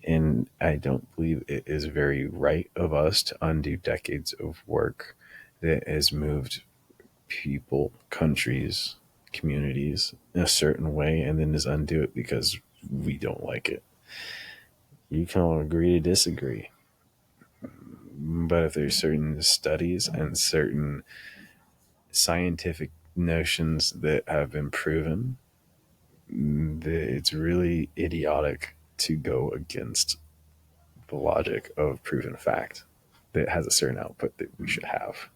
And I don't believe it is very right of us to undo decades of work that has moved people, countries, communities in a certain way and then just undo it because we don't like it. You can all agree to disagree. But if there's certain studies and certain scientific notions that have been proven, it's really idiotic to go against the logic of proven fact that has a certain output that we should have,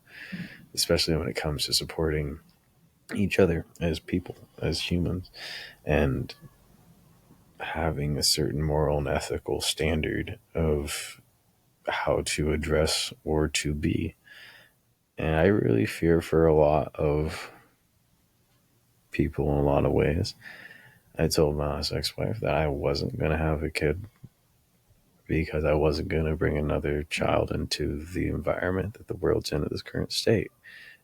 especially when it comes to supporting each other as people, as humans, and having a certain moral and ethical standard of how to address or to be. And I really fear for a lot of people in a lot of ways. I told my last ex-wife that I wasn't going to have a kid because I wasn't going to bring another child into the environment that the world's in at this current state.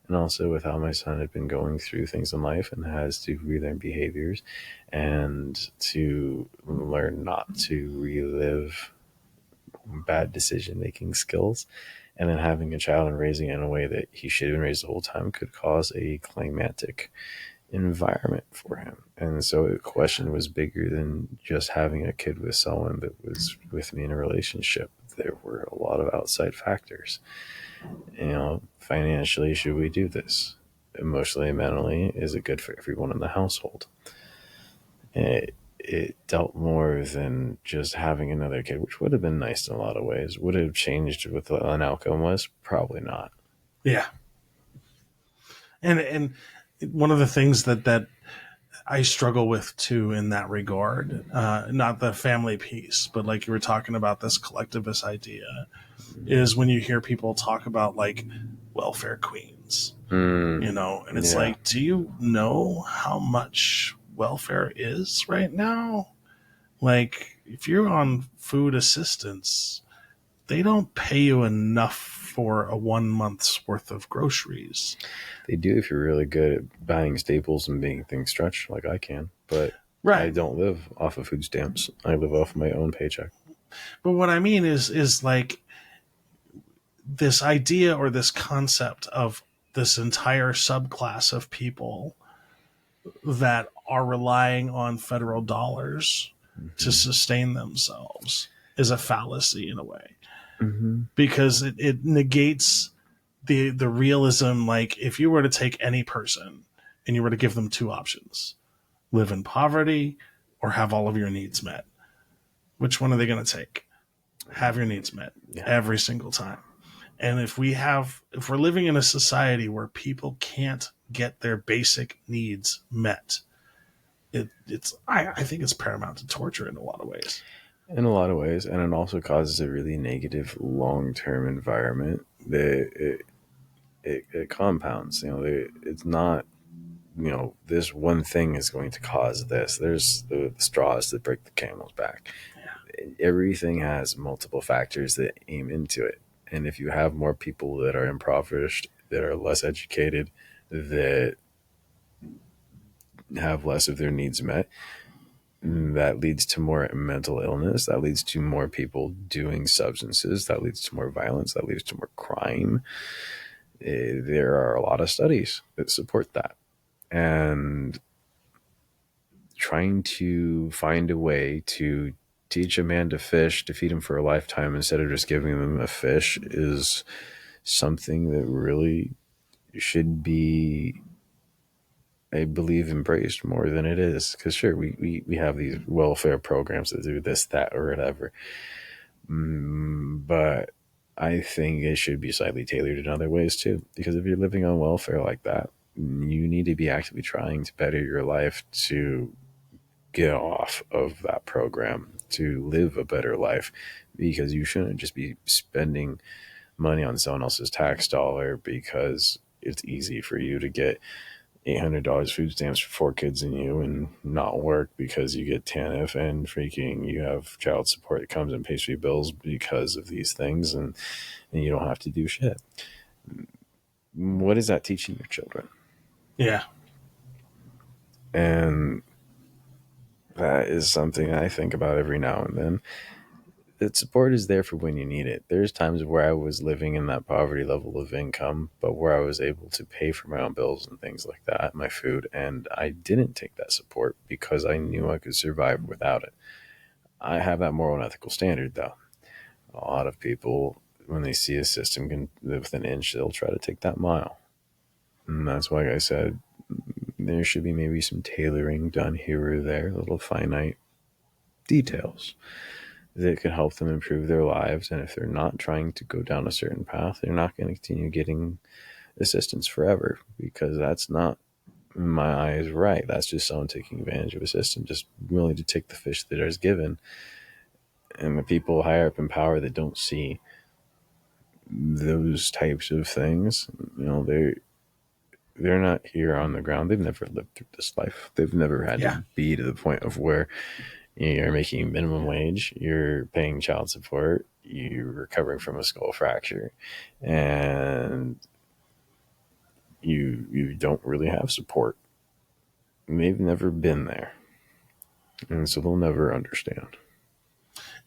And also with how my son had been going through things in life and has to relearn behaviors and to learn not to relive bad decision making skills. And then having a child and raising it in a way that he should have been raised the whole time could cause a climatic environment for him. And so the question was bigger than just having a kid with someone that was with me in a relationship. There were a lot of outside factors. Financially, should we do this? Emotionally and mentally, is it good for everyone in the household? It dealt more than just having another kid, which would have been nice in a lot of ways. Would it have changed what an outcome was? Probably not. Yeah. And one of the things that I struggle with too in that regard, not the family piece, but like you were talking about this collectivist idea, is when you hear people talk about like welfare queens, and it's like, do you know how much welfare is right now? Like, if you're on food assistance, they don't pay you enough for a 1 month's worth of groceries. They do if you're really good at buying staples and making things stretch like I can. But right. I don't live off of food stamps. I live off of my own paycheck. But what I mean is like this idea or this concept of this entire subclass of people that are relying on federal dollars to sustain themselves is a fallacy in a way. Because it negates the realism. Like, if you were to take any person and you were to give them two options, live in poverty or have all of your needs met, which one are they going to take? Have your needs met every single time. And if we're living in a society where people can't get their basic needs met, I think it's paramount to torture in a lot of ways. In a lot of ways, and it also causes a really negative long-term environment that it compounds. It's not, this one thing is going to cause this. There's the straws that break the camel's back. Yeah. Everything has multiple factors that aim into it. And if you have more people that are impoverished, that are less educated, that have less of their needs met, that leads to more mental illness. That leads to more people doing substances. That leads to more violence. That leads to more crime. There are a lot of studies that support that. And trying to find a way to teach a man to fish, to feed him for a lifetime instead of just giving him a fish is something that really should be, I believe, embraced more than it is. Because sure, we have these welfare programs that do this, that, or whatever. But I think it should be slightly tailored in other ways too. Because if you're living on welfare like that, you need to be actively trying to better your life to get off of that program, to live a better life. Because you shouldn't just be spending money on someone else's tax dollar because it's easy for you to get $800 food stamps for 4 kids and you and not work because you get TANF and freaking you have child support that comes and pays for your bills because of these things, and you don't have to do shit. What is that teaching your children? Yeah. And that is something I think about every now and then. That support is there for when you need it. There's times where I was living in that poverty level of income, but where I was able to pay for my own bills and things like that, my food, and I didn't take that support because I knew I could survive without it. I have that moral and ethical standard, though. A lot of people, when they see a system can live within an inch, they'll try to take that mile. And that's why I said, there should be maybe some tailoring done here or there, little finite details that could help them improve their lives. And if they're not trying to go down a certain path, they're not going to continue getting assistance forever, because that's not, in my eyes, right. That's just someone taking advantage of a system, just willing to take the fish that is given. And the people higher up in power that don't see those types of things, they're not here on the ground. They've never lived through this life. They've never had to be to the point of where you're making minimum wage, you're paying child support, you're recovering from a skull fracture, and you don't really have support. And they've never been there, and so they'll never understand.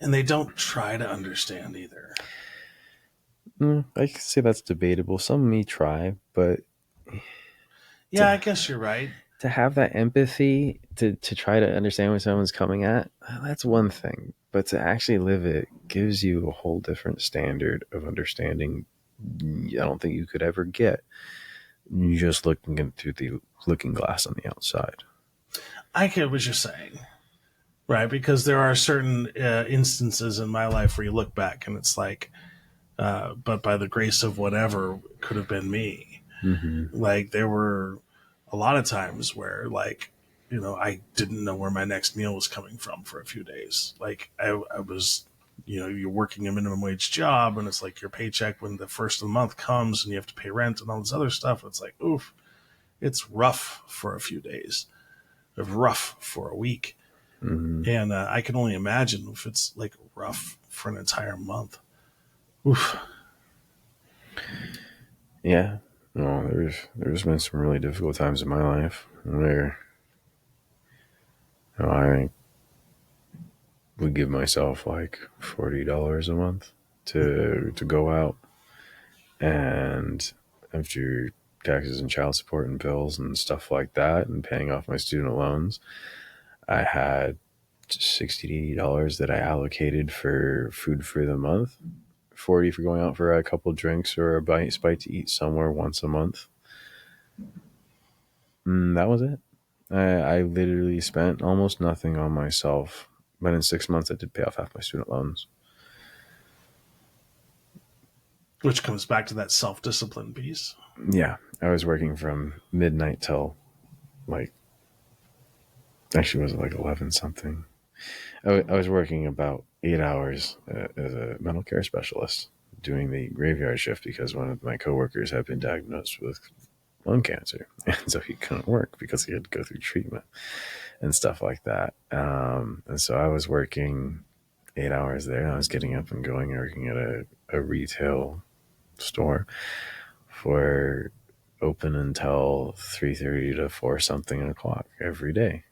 And they don't try to understand either. I can say that's debatable. Some may try, but yeah, I guess you're right. To have that empathy, to try to understand what someone's coming at, that's one thing. But to actually live it gives you a whole different standard of understanding I don't think you could ever get just looking through the looking glass on the outside. I get what you're saying. Right, because there are certain instances in my life where you look back and it's like, but by the grace of whatever, could have been me. Mm-hmm. Like, there were a lot of times where, like, I didn't know where my next meal was coming from for a few days. Like, I was, you're working a minimum wage job, and it's like your paycheck when the first of the month comes and you have to pay rent and all this other stuff. It's like, oof, it's rough for a few days. It's rough for a week. Mm-hmm. And I can only imagine if it's like rough for an entire month. Oof. Yeah. No, there's been some really difficult times in my life where I would give myself like $40 a month to go out, and after taxes and child support and bills and stuff like that, and paying off my student loans, I had $60 that I allocated for food for the month, 40 for going out for a couple drinks or a bite to eat somewhere once a month. And that was it. I literally spent almost nothing on myself, but in 6 months I did pay off half my student loans. Which comes back to that self-discipline piece. Yeah, I was working from midnight till actually was it like 11 something. I was working about 8 hours as a mental care specialist doing the graveyard shift because one of my coworkers had been diagnosed with lung cancer. And so he couldn't work because he had to go through treatment and stuff like that. And so I was working 8 hours there. I was getting up and going, working at a retail store for open until 3:30 to 4 something o'clock every day.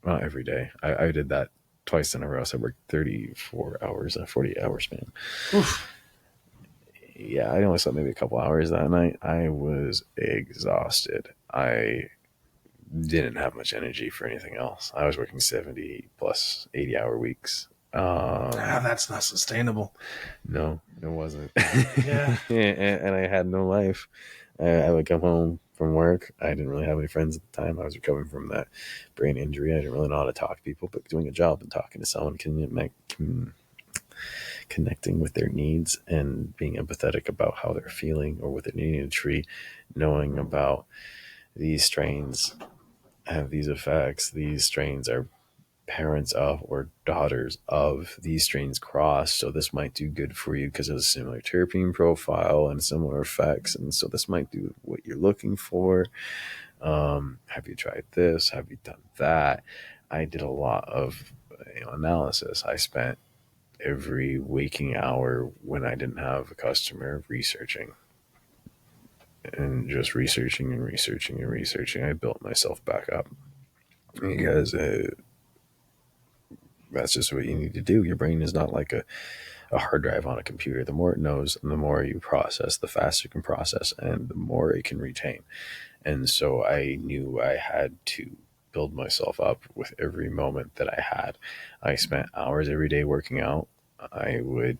Well, every day. I did that twice in a row. So I worked 34 hours in a 48-hour span. Oof. Yeah, I only slept maybe a couple hours that night. I was exhausted. I didn't have much energy for anything else. I was working 70 plus 80-hour weeks. That's not sustainable. No, it wasn't. Yeah. and I had no life. I would come home from work. I didn't really have any friends at the time. I was recovering from that brain injury. I didn't really know how to talk to people, but doing a job and talking to someone, connecting with their needs and being empathetic about how they're feeling or what they're needing to treat, knowing about these strains have these effects. These strains are parents of or daughters of these strains cross. So this might do good for you because of a similar terpene profile and similar effects. And so this might do what you're looking for. Have you tried this? Have you done that? I did a lot of analysis. I spent every waking hour when I didn't have a customer researching and just researching and researching and researching. I built myself back up because that's just what you need to do. Your brain is not like a hard drive on a computer. The more it knows and the more you process, the faster it can process and the more it can retain. And so I knew I had to build myself up with every moment that I had. I spent hours every day working out. I would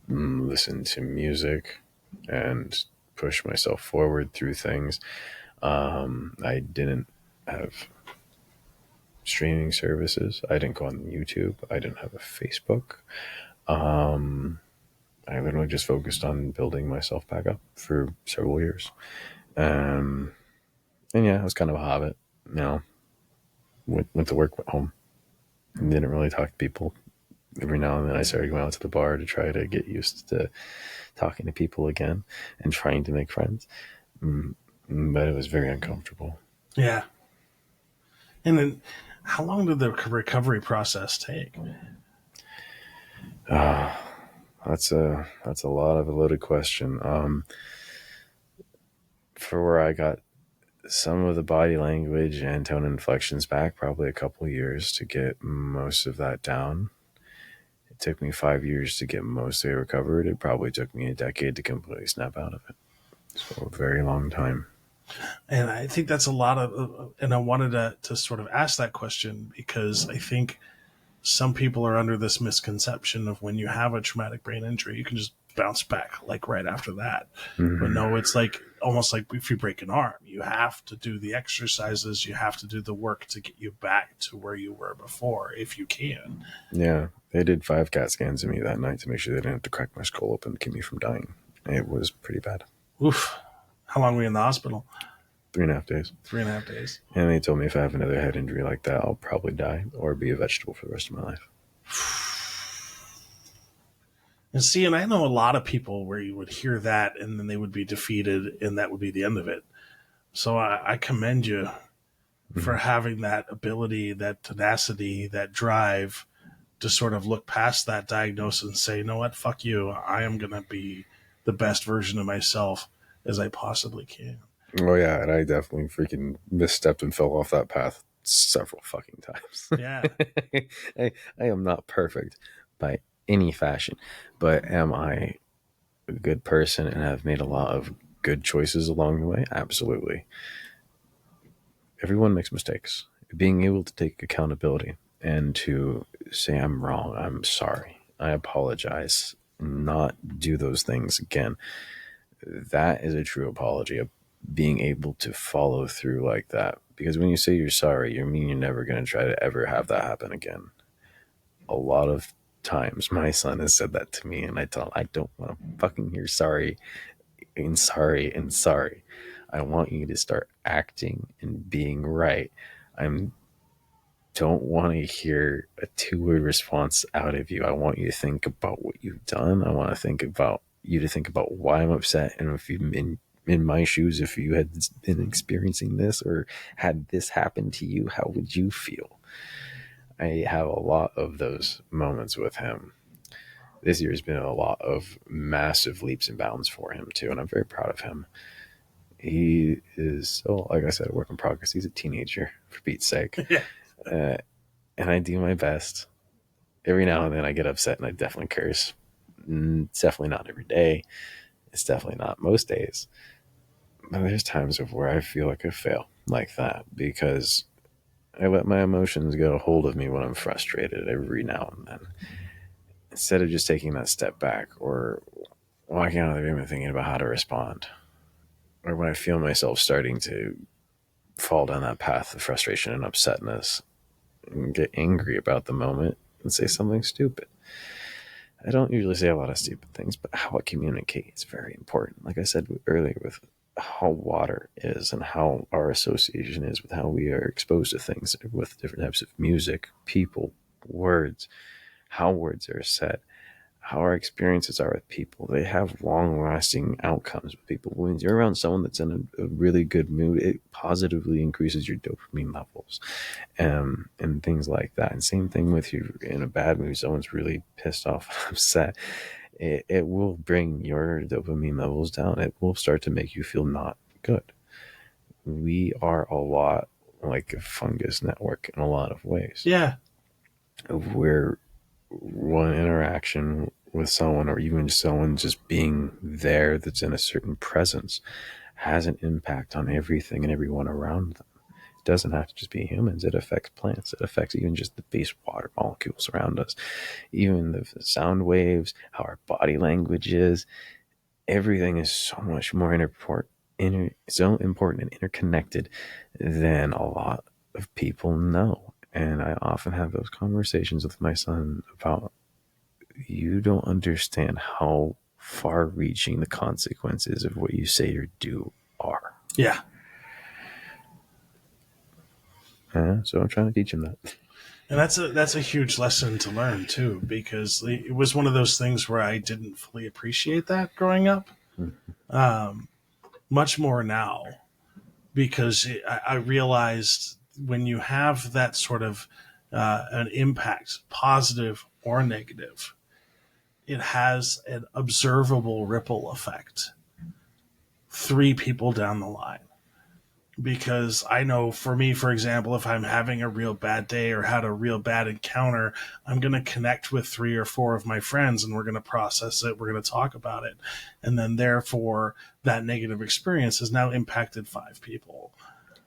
listen to music and push myself forward through things. I didn't have streaming services. I didn't go on YouTube. I didn't have a Facebook. I literally just focused on building myself back up for several years. And yeah, it was kind of a hobbit. Went to work, went home. And didn't really talk to people. Every now and then I started going out to the bar to try to get used to talking to people again and trying to make friends. But it was very uncomfortable. Yeah. And then how long did the recovery process take? That's a loaded question. For where I got some of the body language and tone inflections back, probably a couple years to get most of that down. It took me 5 years to get mostly recovered. It probably took me a decade to completely snap out of it. So a very long time. And I think that's a lot of, and I wanted to sort of ask that question because I think some people are under this misconception of when you have a traumatic brain injury, you can just bounce back like right after that. Mm-hmm. But no, it's like almost like if you break an arm, you have to do the exercises, you have to do the work to get you back to where you were before, if you can. Yeah, they did 5 CAT scans of me that night to make sure they didn't have to crack my skull open to keep me from dying. It was pretty bad. Oof. How long were you in the hospital? 3.5 days. 3.5 days. And they told me if I have another head injury like that, I'll probably die or be a vegetable for the rest of my life. And see, and I know a lot of people where you would hear that and then they would be defeated and that would be the end of it. So I commend you for having that ability, that tenacity, that drive to sort of look past that diagnosis and say, you know what, fuck you. I am going to be the best version of myself as I possibly can. Oh, yeah, and I definitely freaking misstepped and fell off that path several fucking times. Yeah. I am not perfect by any fashion, but am I a good person and have made a lot of good choices along the way? Absolutely. Everyone makes mistakes. Being able to take accountability and to say, I'm wrong, I'm sorry, I apologize, not do those things again. That is a true apology. Being able to follow through like that, because when you say you're sorry, you mean you're never going to try to ever have that happen again. A lot of times my son has said that to me, and I tell him, I don't want to fucking hear sorry and sorry and sorry. I want you to start acting and being right. I don't want to hear a 2-word response out of you. I want you to think about what you've done. I want to think about you to think about why I'm upset, and if you've been in my shoes, if you had been experiencing this or had this happen to you, how would you feel? I have a lot of those moments with him. This year has been a lot of massive leaps and bounds for him too, and I'm very proud of him. He is still, like I said, a work in progress. He's a teenager, for Pete's sake. Yeah. And I do my best. Every now and then I get upset and I definitely curse. It's definitely not every day. It's definitely not most days. But there's times of where I feel like I fail like that because I let my emotions get a hold of me when I'm frustrated every now and then. Instead of just taking that step back or walking out of the room and thinking about how to respond. Or when I feel myself starting to fall down that path of frustration and upsetness and get angry about the moment and say something stupid. I don't usually say a lot of stupid things, but how I communicate is very important. Like I said earlier, with how water is and how our association is with how we are exposed to things with different types of music, people, words, how words are said, how our experiences are with people. They have long-lasting outcomes with people. When you're around someone that's in a really good mood, it positively increases your dopamine levels and things like that. And same thing with you in a bad mood. Someone's really pissed off, upset. It will bring your dopamine levels down. It will start to make you feel not good. We are a lot like a fungus network in a lot of ways. Yeah. Where one interaction with someone, or even someone just being there that's in a certain presence, has an impact on everything and everyone around them. It doesn't have to just be humans. It affects plants. It affects even just the base water molecules around us, even the sound waves, how our body language is. Everything is so much more so important and interconnected than a lot of people know. And I often have those conversations with my son about, you don't understand how far reaching the consequences of what you say or do are. Yeah. So I'm trying to teach him that. And that's a huge lesson to learn too, because it was one of those things where I didn't fully appreciate that growing up. Much more now, because I realized when you have that sort of an impact, positive or negative, it has an observable ripple effect 3 people down the line. Because I know for me, for example, if I'm having a real bad day or had a real bad encounter, I'm going to connect with 3 or 4 of my friends and we're going to process it. We're going to talk about it. And then therefore that negative experience has now impacted 5 people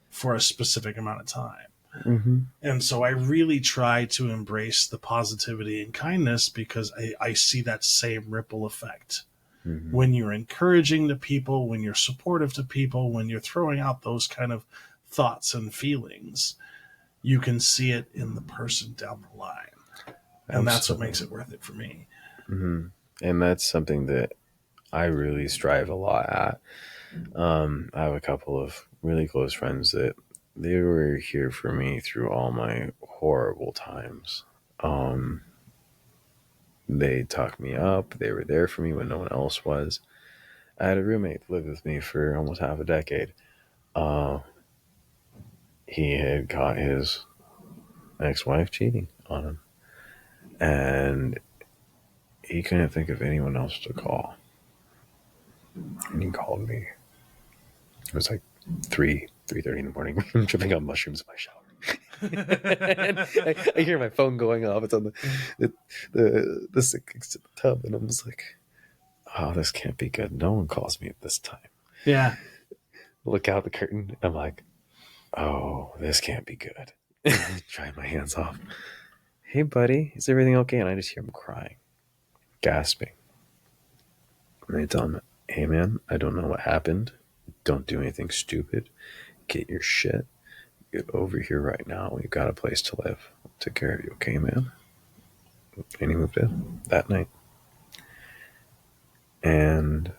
for a specific amount of time. Mm-hmm. And so I really try to embrace the positivity and kindness, because I see that same ripple effect. Mm-hmm. When you're encouraging the people, when you're supportive to people, when you're throwing out those kind of thoughts and feelings, you can see it in the person down the line. And that's what makes it worth it for me. Mm-hmm. And that's something that I really strive a lot at. I have a couple of really close friends that they were here for me through all my horrible times. They talked me up. They were there for me when no one else was. I had a roommate that lived with me for almost half a decade. He had caught his ex-wife cheating on him, and he couldn't think of anyone else to call. And he called me. It was like 3:30 in the morning. I'm tripping on mushrooms in my shower. And I hear my phone going off. It's on the sink next to the tub, and I'm just like, oh, this can't be good. No one calls me at this time. Yeah. Look out the curtain. I'm like, oh, this can't be good. Drying my hands off. Hey, buddy, is everything okay? And I just hear him crying, gasping. And I tell him, hey, man, I don't know what happened. Don't do anything stupid. Get your shit. Get over here right now. You've got a place to live. I'll take care of you, okay, man? And he moved in that night. And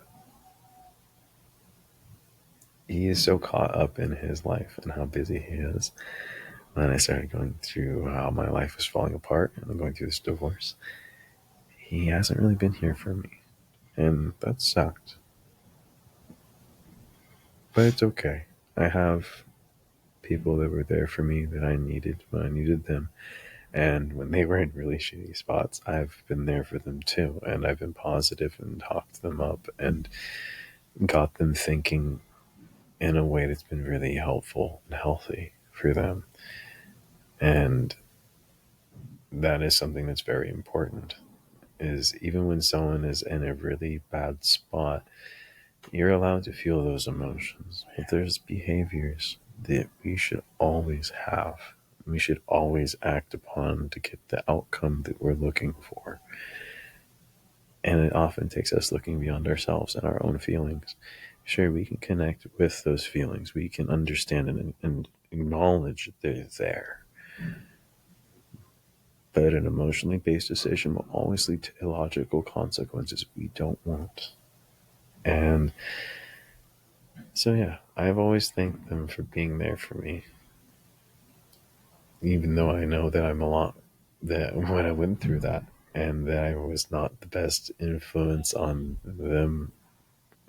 he is so caught up in his life and how busy he is. And I started going through how my life was falling apart and I'm going through this divorce. He hasn't really been here for me. And that sucked. But it's okay. I have people that were there for me that I needed when I needed them. And when they were in really shitty spots, I've been there for them too. And I've been positive and talked them up and got them thinking in a way that's been really helpful and healthy for them. And that is something that's very important, is even when someone is in a really bad spot, you're allowed to feel those emotions. But there's behaviors that we should always have. We should always act upon to get the outcome that we're looking for. And it often takes us looking beyond ourselves and our own feelings. Sure, we can connect with those feelings. We can understand and acknowledge that they're there. But an emotionally based decision will always lead to illogical consequences we don't want. And so, yeah, I've always thanked them for being there for me. Even though I know that I'm a lot, that when I went through that, and that I was not the best influence on them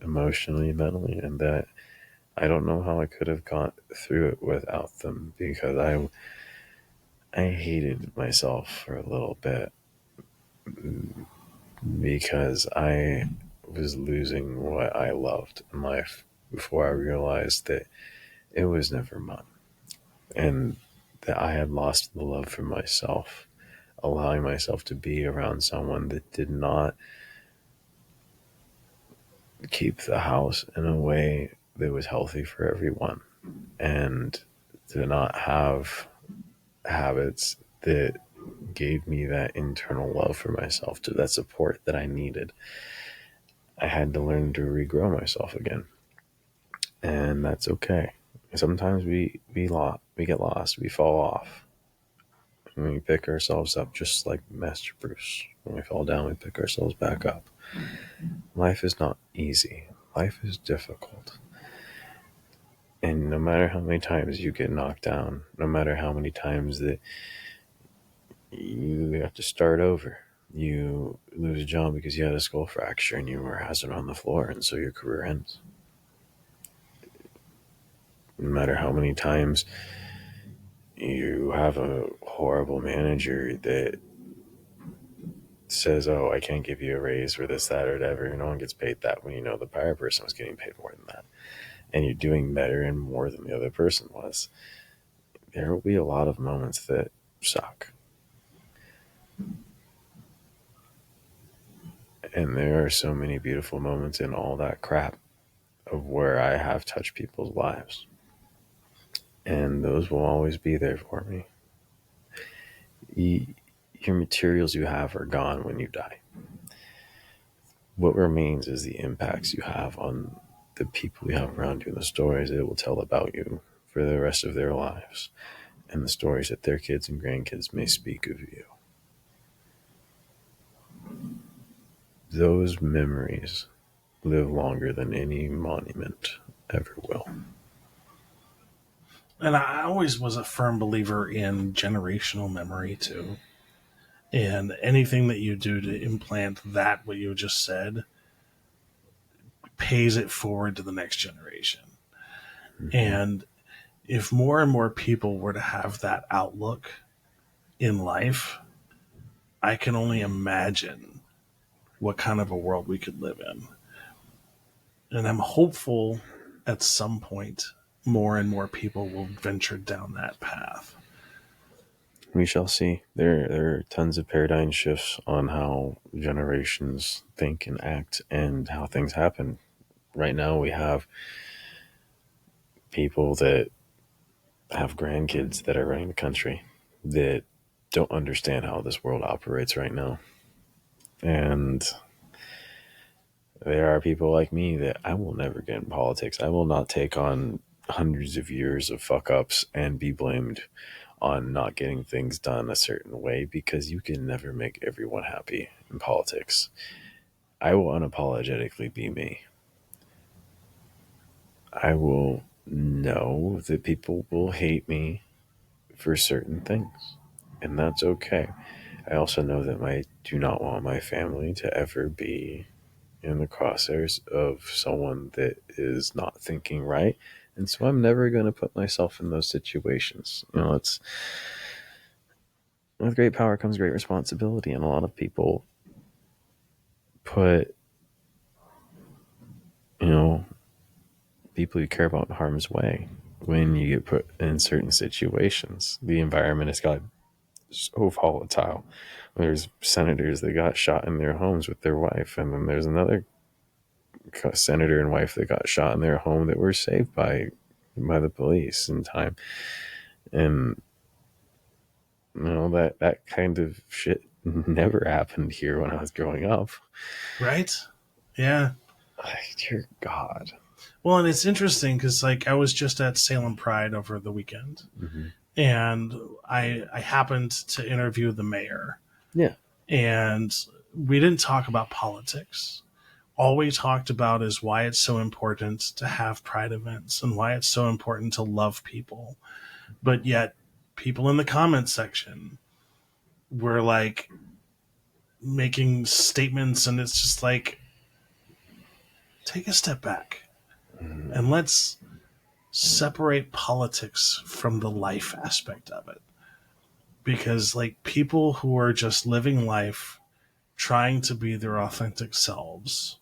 emotionally, mentally, and that I don't know how I could have got through it without them, because I hated myself for a little bit because I was losing what I loved in life before I realized that it was never mine, and that I had lost the love for myself, allowing myself to be around someone that did not keep the house in a way that was healthy for everyone, and to not have habits that gave me that internal love for myself, to that support that I needed. I had to learn to regrow myself again. And that's okay. Sometimes we get lost, we fall off, and we pick ourselves up just like Master Bruce. When we fall down, we pick ourselves back up. Life is not easy. Life is difficult. And no matter how many times you get knocked down, no matter how many times that you have to start over, you lose a job because you had a skull fracture and you were hazard on the floor, and so your career ends. No matter how many times you have a horrible manager that says, "Oh, I can't give you a raise for this, that, or whatever." No one gets paid that when you know the prior person was getting paid more than that. And you're doing better and more than the other person was. There will be a lot of moments that suck. And there are so many beautiful moments in all that crap of where I have touched people's lives. And those will always be there for me. Your materials you have are gone when you die. What remains is the impacts you have on the people you have around you and the stories it will tell about you for the rest of their lives, and the stories that their kids and grandkids may speak of you. Those memories live longer than any monument ever will. And I always was a firm believer in generational memory too. And anything that you do to implant that, what you just said, pays it forward to the next generation. Mm-hmm. And if more and more people were to have that outlook in life, I can only imagine what kind of a world we could live in. And I'm hopeful at some point more and more people will venture down that path. We shall see. There are tons of paradigm shifts on how generations think and act and how things happen. Right now, we have people that have grandkids that are running the country that don't understand how this world operates right now. And there are people like me that I will never get in politics. I will not take on hundreds of years of fuck ups and be blamed on not getting things done a certain way, because you can never make everyone happy in politics. I will unapologetically be me. I will know that people will hate me for certain things, and that's okay. I also know that I do not want my family to ever be in the crosshairs of someone that is not thinking right. And so I'm never going to put myself in those situations. It's with great power comes great responsibility. And a lot of people put, people you care about in harm's way when you get put in certain situations. The environment has got so volatile. There's senators that got shot in their homes with their wife, and then there's another senator and wife that got shot in their home that were saved by the police in time. And that kind of shit never happened here when I was growing up. Right? Yeah. Dear God. Well, and it's interesting because, I was just at Salem Pride over the weekend, Mm-hmm. and I happened to interview the mayor. Yeah. And we didn't talk about politics. All we talked about is why it's so important to have pride events and why it's so important to love people. But yet, people in the comments section were making statements, and it's just take a step back and let's separate politics from the life aspect of it. Because people who are just living life trying to be their authentic selves,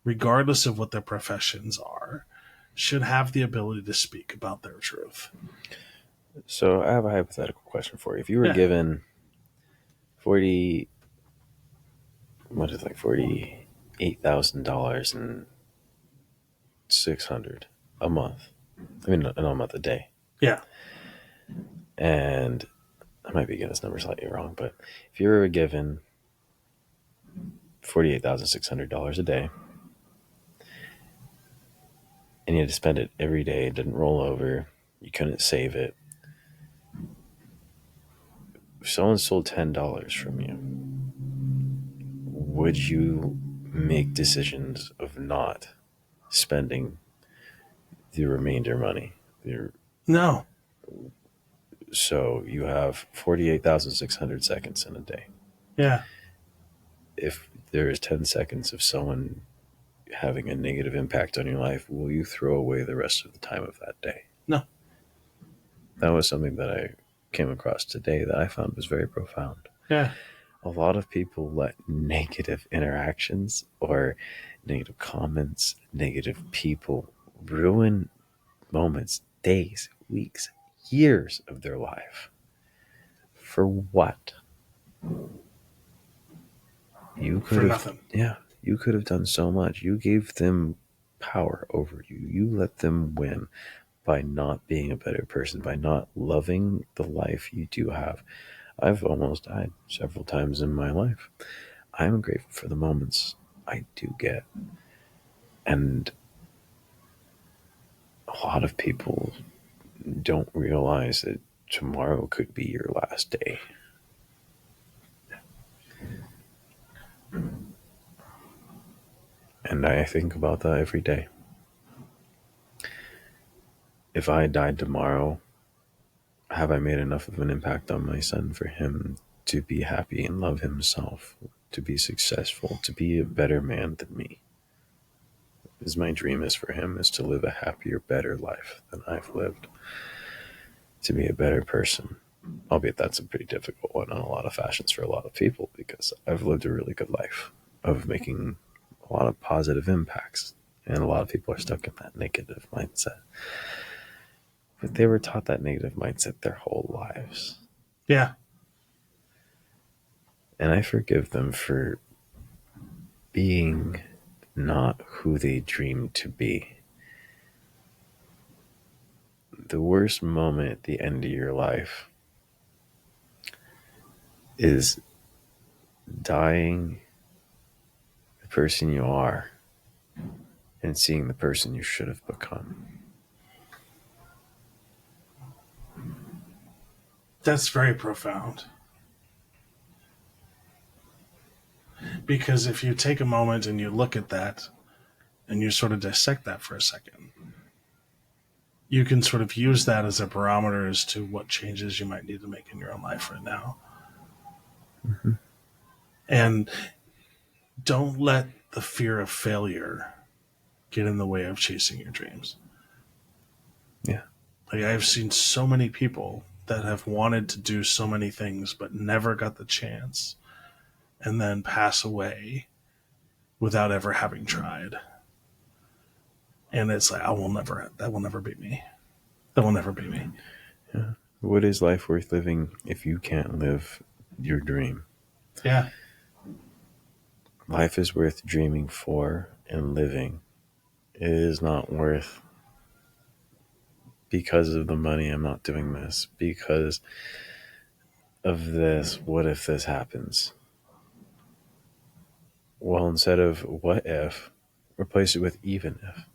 regardless of what their professions are, should have the ability to speak about their truth. So I have a hypothetical question for you. If you were given $48,000 and $600 a month. I mean, no, a month, a day. Yeah. And I might be getting this number slightly wrong, but if you were given $48,600 a day, and you had to spend it every day. It didn't roll over. You couldn't save it. If someone stole $10 from you, would you make decisions of not spending the remainder money? No. So you have 48,600 seconds in a day. Yeah. If there is 10 seconds of someone having a negative impact on your life, will you throw away the rest of the time of that day? No. That was something that I came across today that I found was very profound. Yeah. A lot of people let negative interactions or negative comments, negative people ruin moments, days, weeks, years of their life. For what? For nothing. Yeah, you could have done so much. You gave them power over you. You let them win by not being a better person, by not loving the life you do have. I've almost died several times in my life. I'm grateful for the moments I do get. And a lot of people don't realize that tomorrow could be your last day. And I think about that every day. If I died tomorrow, have I made enough of an impact on my son for him to be happy and love himself, to be successful, to be a better man than me? Is my dream is for him is to live a happier, better life than I've lived, to be a better person. Albeit that's a pretty difficult one on a lot of fashions for a lot of people, because I've lived a really good life of making a lot of positive impacts, and a lot of people are stuck in that negative mindset. But they were taught that negative mindset their whole lives. Yeah. And I forgive them for being not who they dreamed to be. The worst moment at the end of your life is dying the person you are and seeing the person you should have become. That's very profound. Because if you take a moment and you look at that and you sort of dissect that for a second, you can sort of use that as a barometer as to what changes you might need to make in your own life right now. Mm-hmm. And don't let the fear of failure get in the way of chasing your dreams. Yeah. Like, I've seen so many people that have wanted to do so many things but never got the chance, and then pass away without ever having tried. And it's like, that will never be me. That will never be me. Yeah. What is life worth living if you can't live your dream? Yeah. Life is worth dreaming for and living. It is not worth because of the money, I'm not doing this. Because of this, what if this happens? Well, instead of what if, replace it with even if.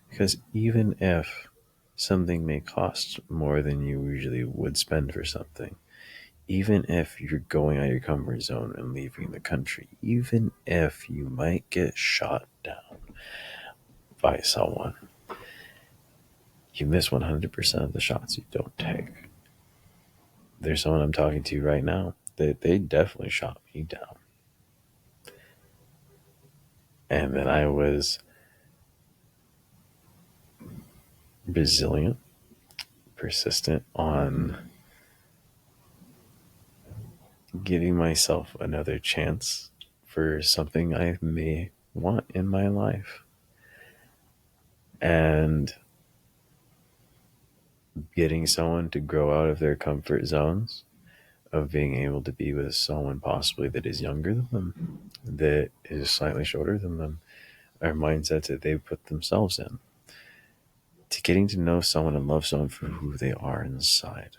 Because even if something may cost more than you usually would spend for something, even if you're going out of your comfort zone and leaving the country, even if you might get shot down by someone, you miss 100% of the shots you don't take. There's someone I'm talking to right now that they definitely shot me down. And then I was resilient, persistent on giving myself another chance for something I may want in my life. And getting someone to grow out of their comfort zones, of being able to be with someone possibly that is younger than them, that is slightly shorter than them, or mindsets that they put themselves in, to getting to know someone and love someone for who they are inside,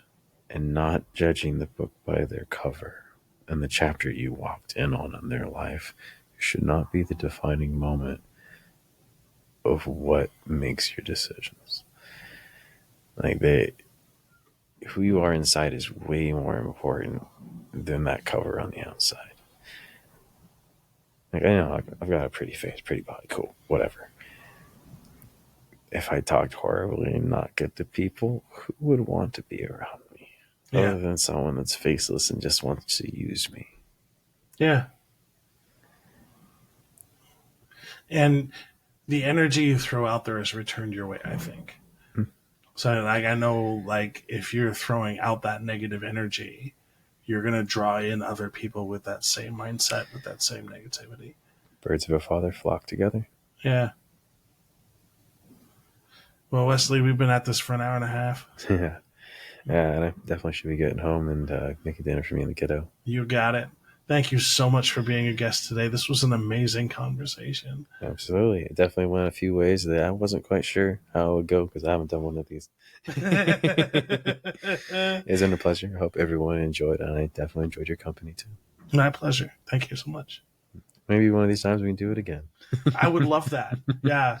and not judging the book by their cover and the chapter you walked in on their life should not be the defining moment of what makes your decisions. Like who you are inside is way more important than that cover on the outside. Like, I know I've got a pretty face, pretty body, cool, whatever. If I talked horribly and not good to people, who would want to be around me? Yeah. Other than someone that's faceless and just wants to use me. Yeah. And the energy you throw out there is returned your way, I think. So, like, I know, like, if you're throwing out that negative energy, you're going to draw in other people with that same mindset, with that same negativity. Birds of a feather flock together. Yeah. Well, Wesley, we've been at this for an hour and a half. Yeah. Yeah, and I definitely should be getting home and making dinner for me and the kiddo. You got it. Thank you so much for being a guest today. This was an amazing conversation. Absolutely. It definitely went a few ways that I wasn't quite sure how it would go because I haven't done one of these. It's been a pleasure. I hope everyone enjoyed, and I definitely enjoyed your company too. My pleasure. Thank you so much. Maybe one of these times we can do it again. I would love that. Yeah.